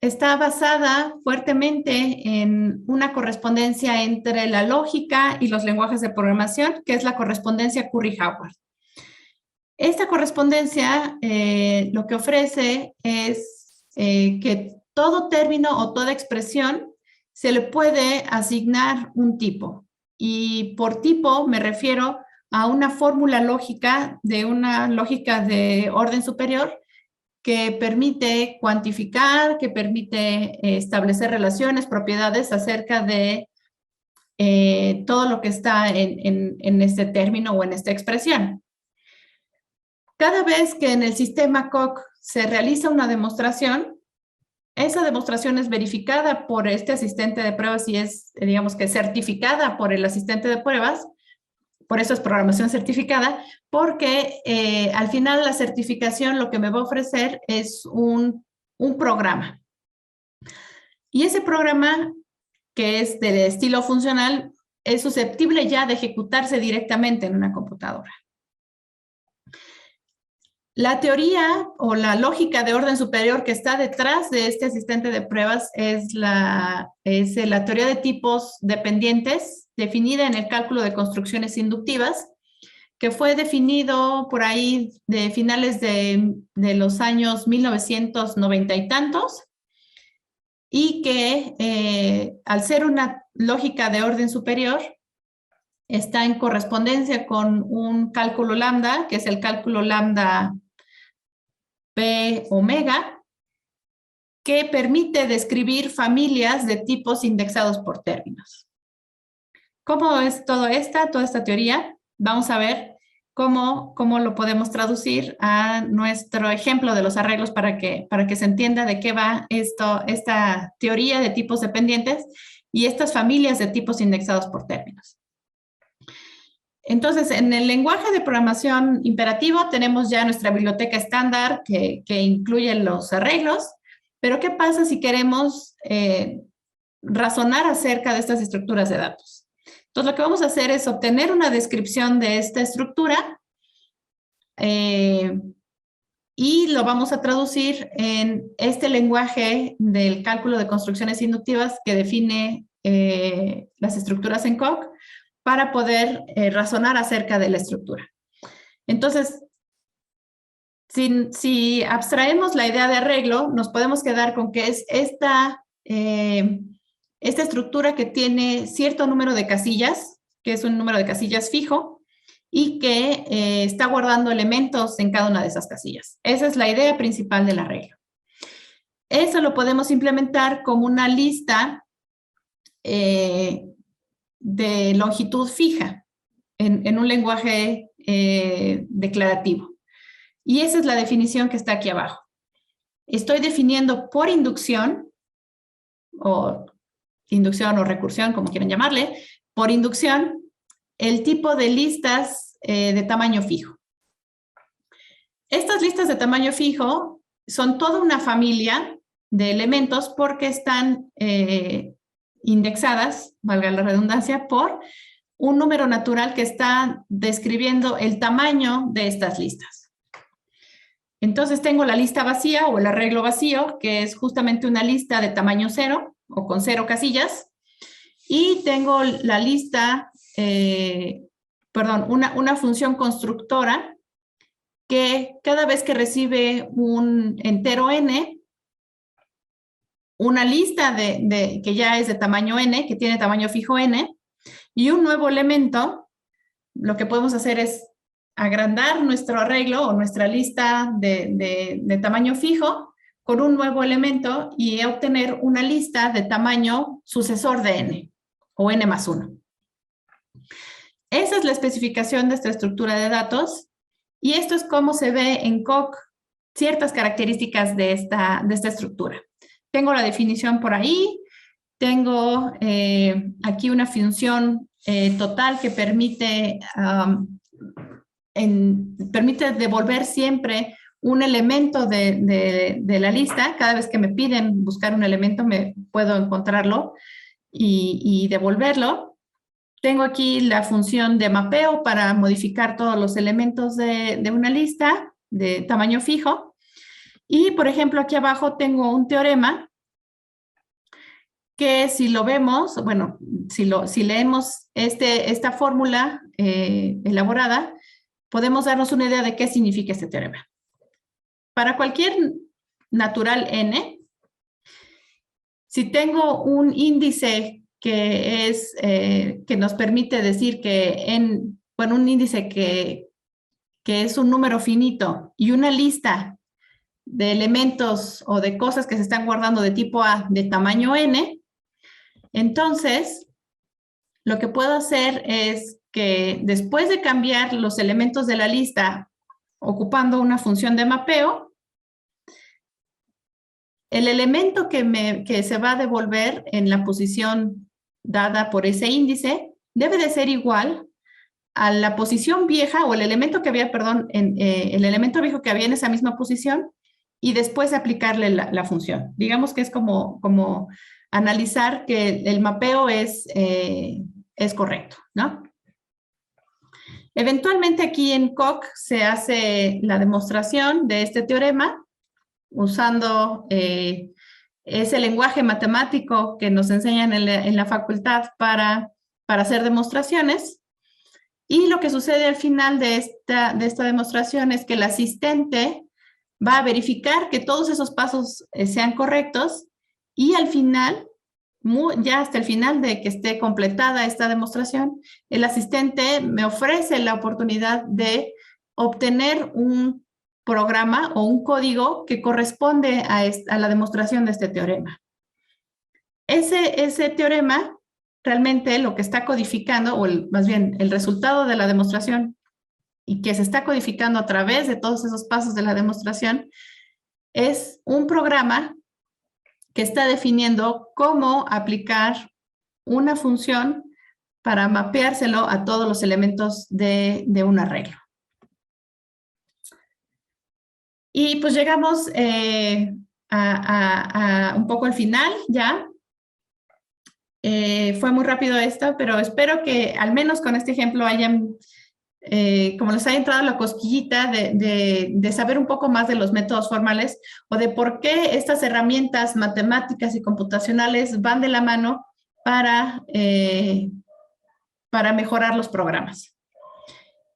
está basada fuertemente en una correspondencia entre la lógica y los lenguajes de programación, que es la correspondencia Curry-Howard. Esta correspondencia lo que ofrece es que todo término o toda expresión se le puede asignar un tipo. Y por tipo me refiero a una fórmula lógica de una lógica de orden superior que permite cuantificar, que permite establecer relaciones, propiedades acerca de todo lo que está en este término o en esta expresión. Cada vez que en el sistema Coq se realiza una demostración, esa demostración es verificada por este asistente de pruebas y es, digamos que certificada por el asistente de pruebas. Por eso es programación certificada, porque al final la certificación lo que me va a ofrecer es un programa. Y ese programa, que es del estilo funcional, es susceptible ya de ejecutarse directamente en una computadora. La teoría o la lógica de orden superior que está detrás de este asistente de pruebas es la teoría de tipos dependientes, definida en el cálculo de construcciones inductivas, que fue definido por ahí de finales de los años 1990 y tantos, y que al ser una lógica de orden superior, está en correspondencia con un cálculo lambda, que es el cálculo lambda P omega, que permite describir familias de tipos indexados por términos. ¿Cómo es toda esta teoría? Vamos a ver cómo lo podemos traducir a nuestro ejemplo de los arreglos para que se entienda de qué va esta teoría de tipos dependientes y estas familias de tipos indexados por términos. Entonces, en el lenguaje de programación imperativo tenemos ya nuestra biblioteca estándar que incluye los arreglos, pero ¿qué pasa si queremos razonar acerca de estas estructuras de datos? Entonces, lo que vamos a hacer es obtener una descripción de esta estructura y lo vamos a traducir en este lenguaje del cálculo de construcciones inductivas que define las estructuras en Coq, para poder razonar acerca de la estructura. Entonces, si abstraemos la idea de arreglo, nos podemos quedar con que es esta estructura que tiene cierto número de casillas, que es un número de casillas fijo, y que está guardando elementos en cada una de esas casillas. Esa es la idea principal del arreglo. Eso lo podemos implementar como una lista de longitud fija en un lenguaje declarativo. Y esa es la definición que está aquí abajo. Estoy definiendo por inducción o recursión, como quieran llamarle, por inducción, el tipo de listas de tamaño fijo. Estas listas de tamaño fijo son toda una familia de elementos porque están indexadas, valga la redundancia, por un número natural que está describiendo el tamaño de estas listas. Entonces tengo la lista vacía o el arreglo vacío, que es justamente una lista de tamaño 0 o con 0 casillas, y tengo la lista, una función constructora que cada vez que recibe un entero n, una lista que ya es de tamaño n, que tiene tamaño fijo n, y un nuevo elemento, lo que podemos hacer es agrandar nuestro arreglo o nuestra lista de tamaño fijo con un nuevo elemento y obtener una lista de tamaño sucesor de n, o n más 1. Esa es la especificación de esta estructura de datos, y esto es cómo se ve en Coq ciertas características de esta estructura. Tengo la definición por ahí, tengo aquí una función total que permite devolver siempre un elemento de la lista. Cada vez que me piden buscar un elemento, puedo encontrarlo y devolverlo. Tengo aquí la función de mapeo para modificar todos los elementos de una lista de tamaño fijo. Y, por ejemplo, aquí abajo tengo un teorema que, si lo vemos, bueno, si leemos esta fórmula elaborada, podemos darnos una idea de qué significa este teorema. Para cualquier natural n, si tengo un índice que nos permite decir que un índice que es un número finito y una lista de elementos o de cosas que se están guardando de tipo A de tamaño n, entonces lo que puedo hacer es que después de cambiar los elementos de la lista ocupando una función de mapeo, el elemento que se va a devolver en la posición dada por ese índice debe de ser igual a la posición vieja, o el elemento que había, perdón, el elemento viejo que había en esa misma posición, y después aplicarle la función. Digamos que es como analizar que el mapeo es correcto, ¿no? Eventualmente aquí en Coq se hace la demostración de este teorema usando ese lenguaje matemático que nos enseñan en la facultad para hacer demostraciones. Y lo que sucede al final de esta demostración es que el asistente va a verificar que todos esos pasos sean correctos, y al final, ya hasta el final de que esté completada esta demostración, el asistente me ofrece la oportunidad de obtener un programa o un código que corresponde a la demostración de este teorema. Ese teorema realmente lo que está codificando, o más bien el resultado de la demostración, y que se está codificando a través de todos esos pasos de la demostración, es un programa que está definiendo cómo aplicar una función para mapeárselo a todos los elementos de un arreglo. Y pues llegamos a un poco al final ya. Fue muy rápido esto, pero espero que al menos con este ejemplo hayan, como les haya entrado la cosquillita de saber un poco más de los métodos formales, o de por qué estas herramientas matemáticas y computacionales van de la mano para mejorar los programas.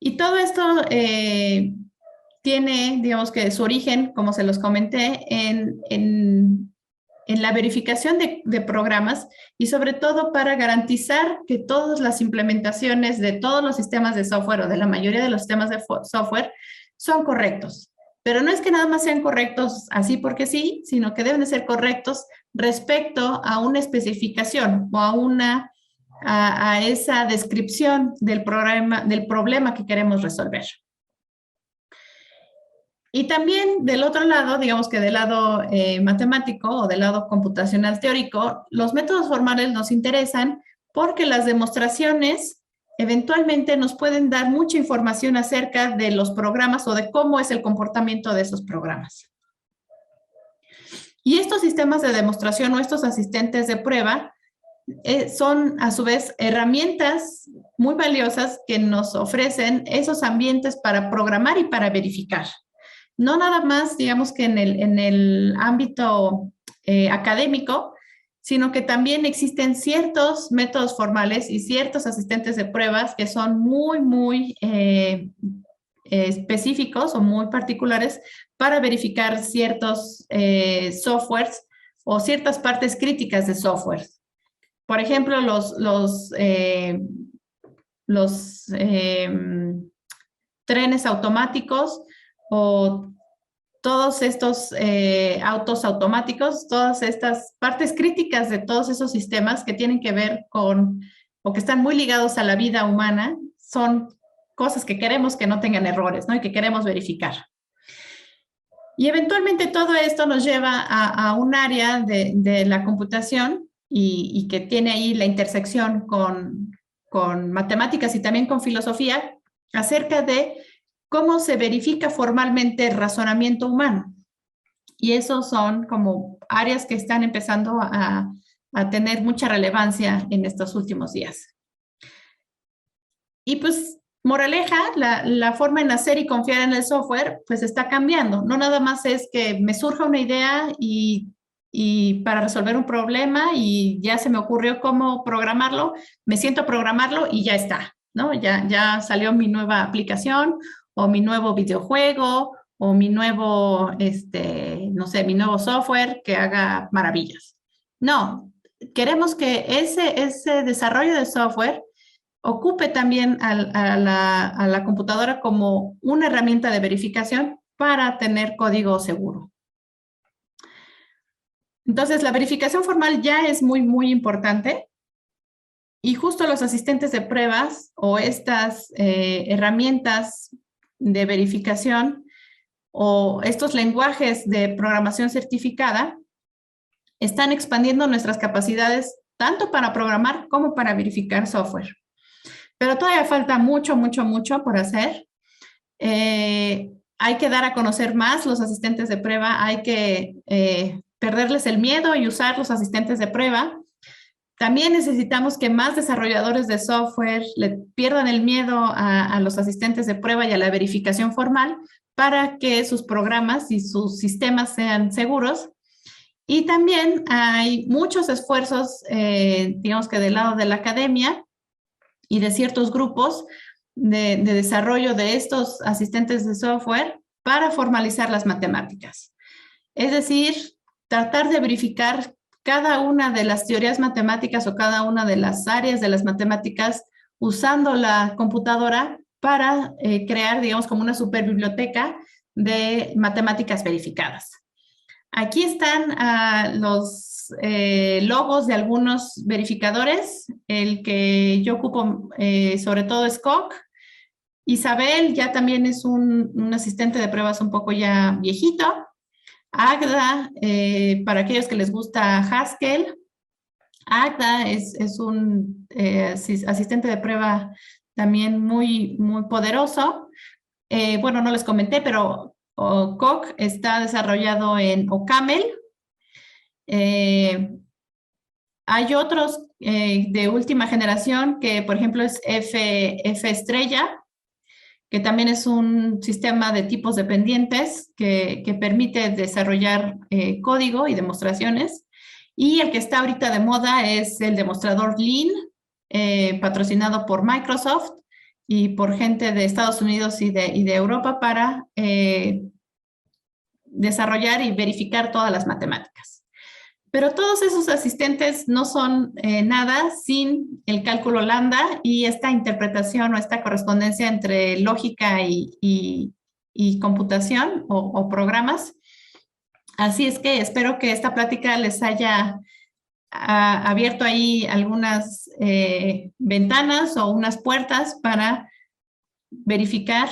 Y todo esto tiene, digamos que su origen, como se los comenté, en la verificación de programas, y sobre todo para garantizar que todas las implementaciones de todos los sistemas de software, o de la mayoría de los sistemas de software, son correctos. Pero no es que nada más sean correctos así porque sí, sino que deben de ser correctos respecto a una especificación o a esa descripción del problema que queremos resolver. Y también del otro lado, digamos que del lado matemático o del lado computacional teórico, los métodos formales nos interesan porque las demostraciones eventualmente nos pueden dar mucha información acerca de los programas o de cómo es el comportamiento de esos programas. Y estos sistemas de demostración o estos asistentes de prueba son a su vez herramientas muy valiosas que nos ofrecen esos ambientes para programar y para verificar. No nada más, digamos que en el ámbito académico, sino que también existen ciertos métodos formales y ciertos asistentes de pruebas que son muy específicos o muy particulares para verificar ciertos softwares o ciertas partes críticas de software. Por ejemplo, los trenes automáticos o todos estos autos automáticos, todas estas partes críticas de todos esos sistemas que tienen que ver con o que están muy ligados a la vida humana, son cosas que queremos que no tengan errores, ¿no? Y que queremos verificar. Y eventualmente todo esto nos lleva a un área de la computación y que tiene ahí la intersección con matemáticas y también con filosofía acerca de cómo se verifica formalmente el razonamiento humano. Y esos son como áreas que están empezando a tener mucha relevancia en estos últimos días. Y pues, moraleja, la forma en hacer y confiar en el software, pues está cambiando. No nada más es que me surja una idea y para resolver un problema y ya se me ocurrió cómo programarlo, me siento a programarlo y ya está, ¿no? Ya salió mi nueva aplicación o mi nuevo videojuego o mi nuevo, no sé, mi nuevo software que haga maravillas. No, queremos que ese desarrollo de software ocupe también a la computadora como una herramienta de verificación para tener código seguro. Entonces, la verificación formal ya es muy, muy importante y justo los asistentes de pruebas o estas herramientas de verificación o estos lenguajes de programación certificada están expandiendo nuestras capacidades tanto para programar como para verificar software. Pero todavía falta mucho, mucho, mucho por hacer. Hay que dar a conocer más los asistentes de prueba, hay que perderles el miedo y usar los asistentes de prueba. También necesitamos que más desarrolladores de software le pierdan el miedo a los asistentes de prueba y a la verificación formal para que sus programas y sus sistemas sean seguros. Y también hay muchos esfuerzos, digamos que del lado de la academia y de ciertos grupos de desarrollo de estos asistentes de software para formalizar las matemáticas. Es decir, tratar de verificar cada una de las teorías matemáticas o cada una de las áreas de las matemáticas usando la computadora para crear, digamos, como una superbiblioteca de matemáticas verificadas. Aquí están los logos de algunos verificadores. El que yo ocupo sobre todo es Coq. Isabel ya también es un asistente de pruebas un poco ya viejito. Agda, para aquellos que les gusta Haskell. Agda es un asistente de prueba también muy, muy poderoso. Bueno, no les comenté, pero Coq está desarrollado en OCaml. Hay otros de última generación que, por ejemplo, es F estrella, que también es un sistema de tipos dependientes que permite desarrollar código y demostraciones. Y el que está ahorita de moda es el demostrador Lean, patrocinado por Microsoft y por gente de Estados Unidos y de Europa para desarrollar y verificar todas las matemáticas. Pero todos esos asistentes no son nada sin el cálculo lambda y esta interpretación o esta correspondencia entre lógica y computación o programas. Así es que espero que esta plática les haya abierto ahí algunas ventanas o unas puertas para verificar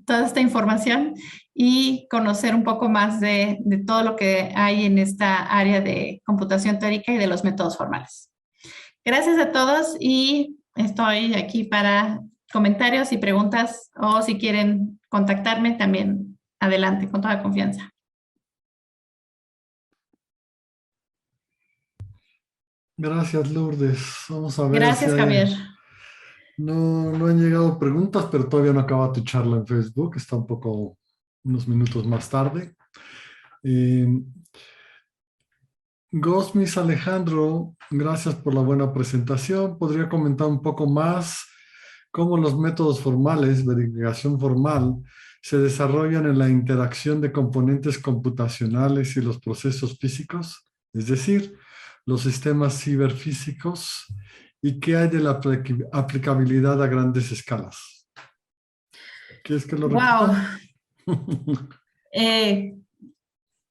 toda esta información y conocer un poco más de todo lo que hay en esta área de computación teórica y de los métodos formales. Gracias a todos y estoy aquí para comentarios y preguntas o si quieren contactarme también adelante con toda confianza. Gracias, Lourdes. Vamos a ver. Gracias, Javier. No han llegado preguntas, pero todavía no acaba tu charla en Facebook. Está un poco, unos minutos más tarde. Gosmis Alejandro, gracias por la buena presentación. ¿Podría comentar un poco más cómo los métodos formales, verificación formal, se desarrollan en la interacción de componentes computacionales y los procesos físicos, es decir, los sistemas ciberfísicos, y qué hay de la aplicabilidad a grandes escalas. ¿Quieres que lo Wow. repita?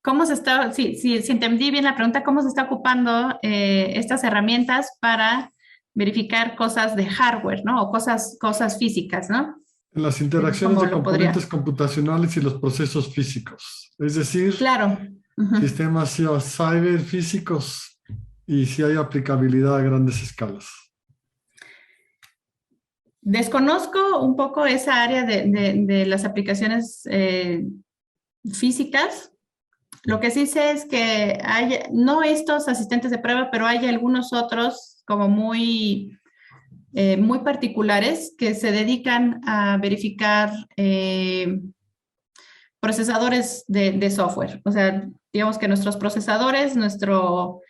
¿Cómo se está, si entendí bien la pregunta, cómo se está ocupando estas herramientas para verificar cosas de hardware, ¿no? O cosas físicas, ¿no? En las interacciones ¿Cómo de lo podría? componentes computacionales y los procesos físicos, es decir, Claro. Ujú. sistemas ciberfísicos y si hay aplicabilidad a grandes escalas. Desconozco un poco esa área de las aplicaciones físicas. Lo que sí sé es que hay, no estos asistentes de prueba, pero hay algunos otros como muy particulares que se dedican a verificar procesadores de software. O sea, digamos que nuestros procesadores, nuestro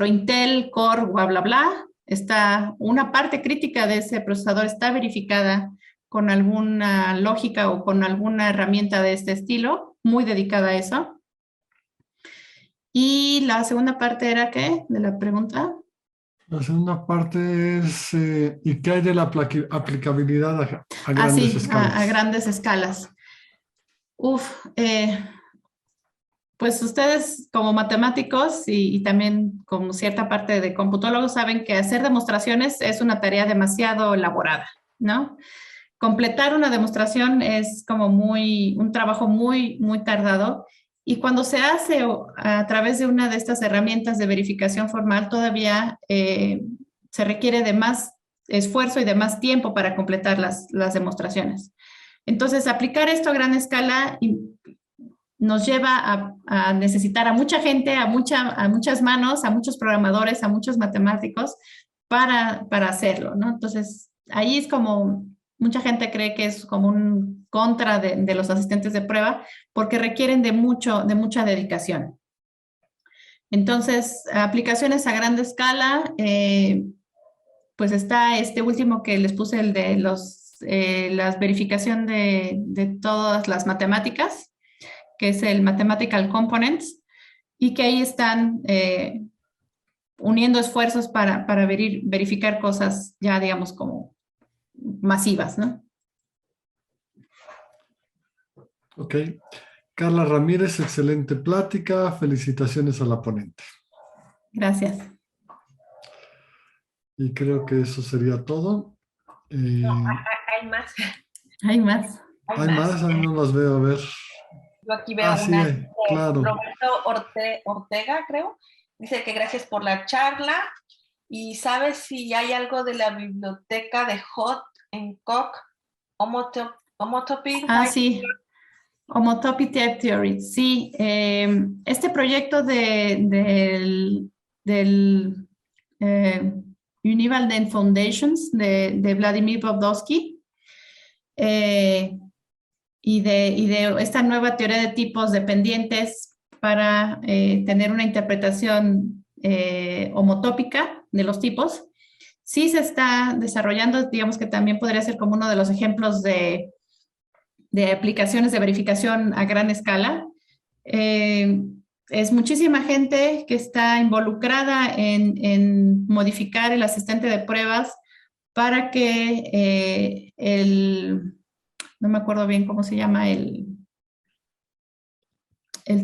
Intel Core, bla, bla, bla, una parte crítica de ese procesador está verificada con alguna lógica o con alguna herramienta de este estilo, muy dedicada a eso. Y la segunda parte era, ¿qué? De la pregunta. La segunda parte es, ¿y qué hay de la aplicabilidad a grandes Sí, escalas? a grandes escalas. Uf, pues ustedes como matemáticos y también como cierta parte de computólogos saben que hacer demostraciones es una tarea demasiado elaborada, ¿no? Completar una demostración es como un trabajo muy tardado y cuando se hace a través de una de estas herramientas de verificación formal todavía se requiere de más esfuerzo y de más tiempo para completar las demostraciones. Entonces, aplicar esto a gran escala nos lleva a necesitar a mucha gente, a muchas manos, a muchos programadores, a muchos matemáticos para hacerlo, ¿no? Entonces, ahí es como mucha gente cree que es como un contra de los asistentes de prueba porque requieren de mucha dedicación. Entonces, aplicaciones a gran escala, pues está este último que les puse, el de las verificación de todas las matemáticas, que es el Mathematical Components, y que ahí están uniendo esfuerzos para verificar cosas ya, digamos, como masivas, ¿no? Ok. Carla Ramírez, excelente plática. Felicitaciones a la ponente. Gracias. Y creo que eso sería todo. No, hay más. Hay más. ¿Hay más? Ahí no las veo, a ver. Yo aquí veo Sí, una de claro. Roberto Ortega, creo. Dice que gracias por la charla. ¿Y sabes si hay algo de la biblioteca de Hot en Coq? Homotopy. Sí. Homotopy Type Theory. Sí, este proyecto del Univalent Foundations de Vladimir Bobrovsky y de esta nueva teoría de tipos dependientes para tener una interpretación homotópica de los tipos. Sí se está desarrollando, digamos que también podría ser como uno de los ejemplos de aplicaciones de verificación a gran escala. Es muchísima gente que está involucrada en modificar el asistente de pruebas para que no me acuerdo bien cómo se llama, el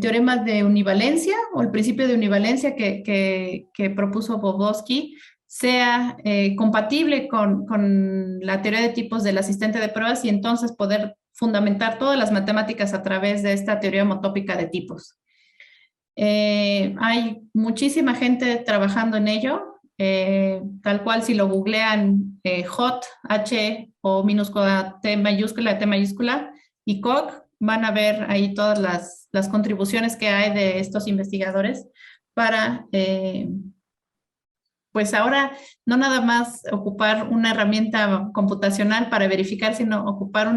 teorema de univalencia o el principio de univalencia que propuso Bobrovsky sea compatible con la teoría de tipos del asistente de pruebas y entonces poder fundamentar todas las matemáticas a través de esta teoría homotópica de tipos. Hay muchísima gente trabajando en ello, tal cual si lo googlean HOT, H o minúscula T mayúscula y COG, van a ver ahí todas las contribuciones que hay de estos investigadores para, pues ahora no nada más ocupar una herramienta computacional para verificar, sino ocupar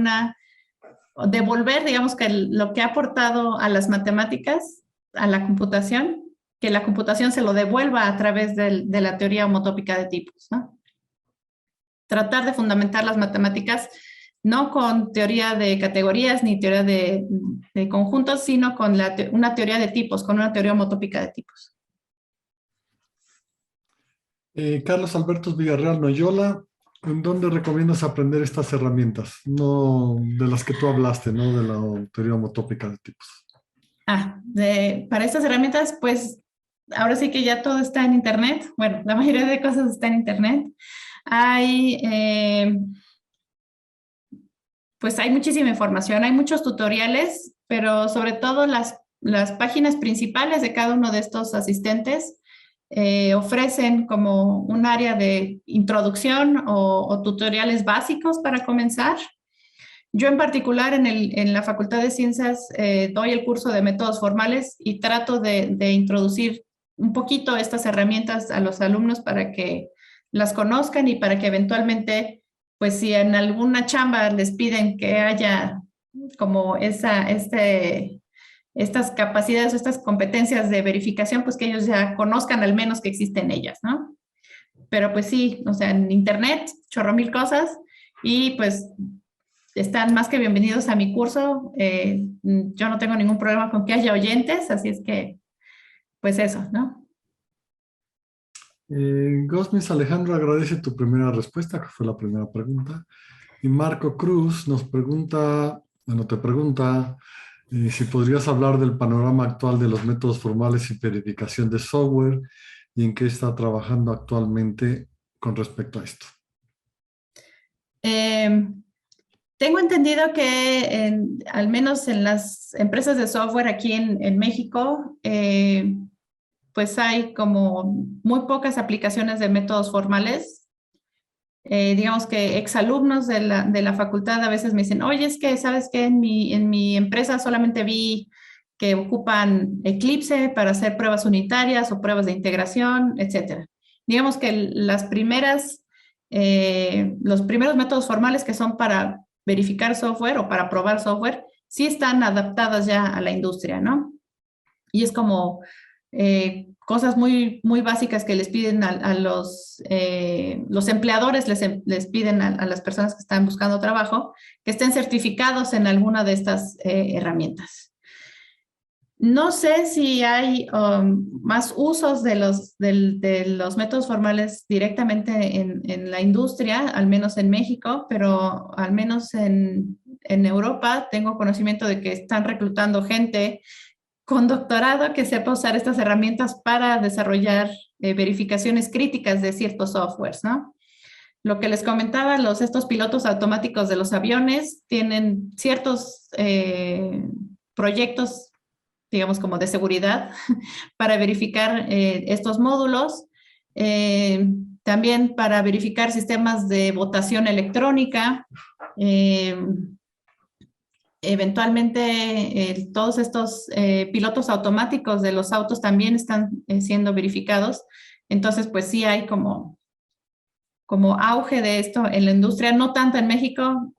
devolver, digamos, que lo que ha aportado a las matemáticas, a la computación, que la computación se lo devuelva a través de la teoría homotópica de tipos, ¿no? tratar de fundamentar las matemáticas, no con teoría de categorías ni teoría de conjuntos, sino con una teoría de tipos, con una teoría homotópica de tipos. Carlos Alberto Villarreal Noyola, ¿en dónde recomiendas aprender estas herramientas? No de las que tú hablaste, ¿no? De la teoría homotópica de tipos. Para estas herramientas, pues ahora sí que ya todo está en Internet. Bueno, la mayoría de cosas está en Internet. Pues hay muchísima información, hay muchos tutoriales, pero sobre todo las páginas principales de cada uno de estos asistentes ofrecen como un área de introducción o tutoriales básicos para comenzar. Yo en particular en la Facultad de Ciencias doy el curso de métodos formales y trato de introducir un poquito estas herramientas a los alumnos para que las conozcan y para que eventualmente, pues si en alguna chamba les piden que haya como estas capacidades o estas competencias de verificación, pues que ellos ya conozcan al menos que existen ellas, ¿no? Pero pues sí, o sea, en Internet, chorro mil cosas y pues están más que bienvenidos a mi curso. Yo no tengo ningún problema con que haya oyentes, así es que, pues eso, ¿no? Gosmis Alejandro agradece tu primera respuesta, que fue la primera pregunta. Y Marco Cruz nos pregunta, te pregunta si podrías hablar del panorama actual de los métodos formales y verificación de software y en qué está trabajando actualmente con respecto a esto. Tengo entendido que al menos en las empresas de software aquí en México, pues hay como muy pocas aplicaciones de métodos formales. Digamos que exalumnos de la facultad a veces me dicen, oye, es que, ¿sabes qué? En mi empresa solamente vi que ocupan Eclipse para hacer pruebas unitarias o pruebas de integración, etcétera. Digamos que los primeros métodos formales que son para verificar software o para probar software, sí están adaptadas ya a la industria, ¿no? Y es como cosas muy, muy básicas que les piden a los empleadores, les piden a las personas que están buscando trabajo, que estén certificados en alguna de estas herramientas. No sé si hay más usos de los métodos formales directamente en la industria, al menos en México, pero al menos en Europa tengo conocimiento de que están reclutando gente con doctorado que sepa usar estas herramientas para desarrollar verificaciones críticas de ciertos softwares, ¿no? Lo que les comentaba, estos pilotos automáticos de los aviones tienen ciertos proyectos, digamos, como de seguridad para verificar estos módulos. También para verificar sistemas de votación electrónica. Eventualmente, todos estos pilotos automáticos de los autos también están siendo verificados. Entonces, pues sí hay como auge de esto en la industria, no tanto en México,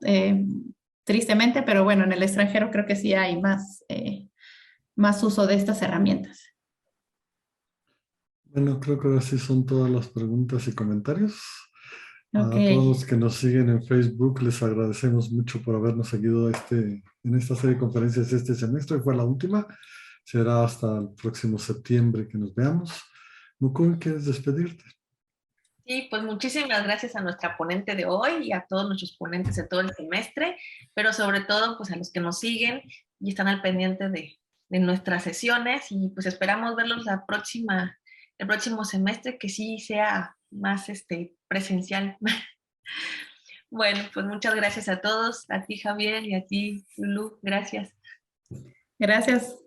tristemente, pero bueno, en el extranjero creo que sí hay más uso de estas herramientas. Bueno, creo que así son todas las preguntas y comentarios. Okay. A todos los que nos siguen en Facebook les agradecemos mucho por habernos seguido en esta serie de conferencias este semestre. Fue la última. Será hasta el próximo septiembre que nos veamos. Mukul, ¿quieres despedirte? Sí, pues muchísimas gracias a nuestra ponente de hoy y a todos nuestros ponentes de todo el semestre, pero sobre todo pues a los que nos siguen y están al pendiente de nuestras sesiones y pues esperamos verlos el próximo semestre que sí sea más presencial. Bueno, pues muchas gracias a todos, a ti Javier y a ti Lulu, gracias. Gracias.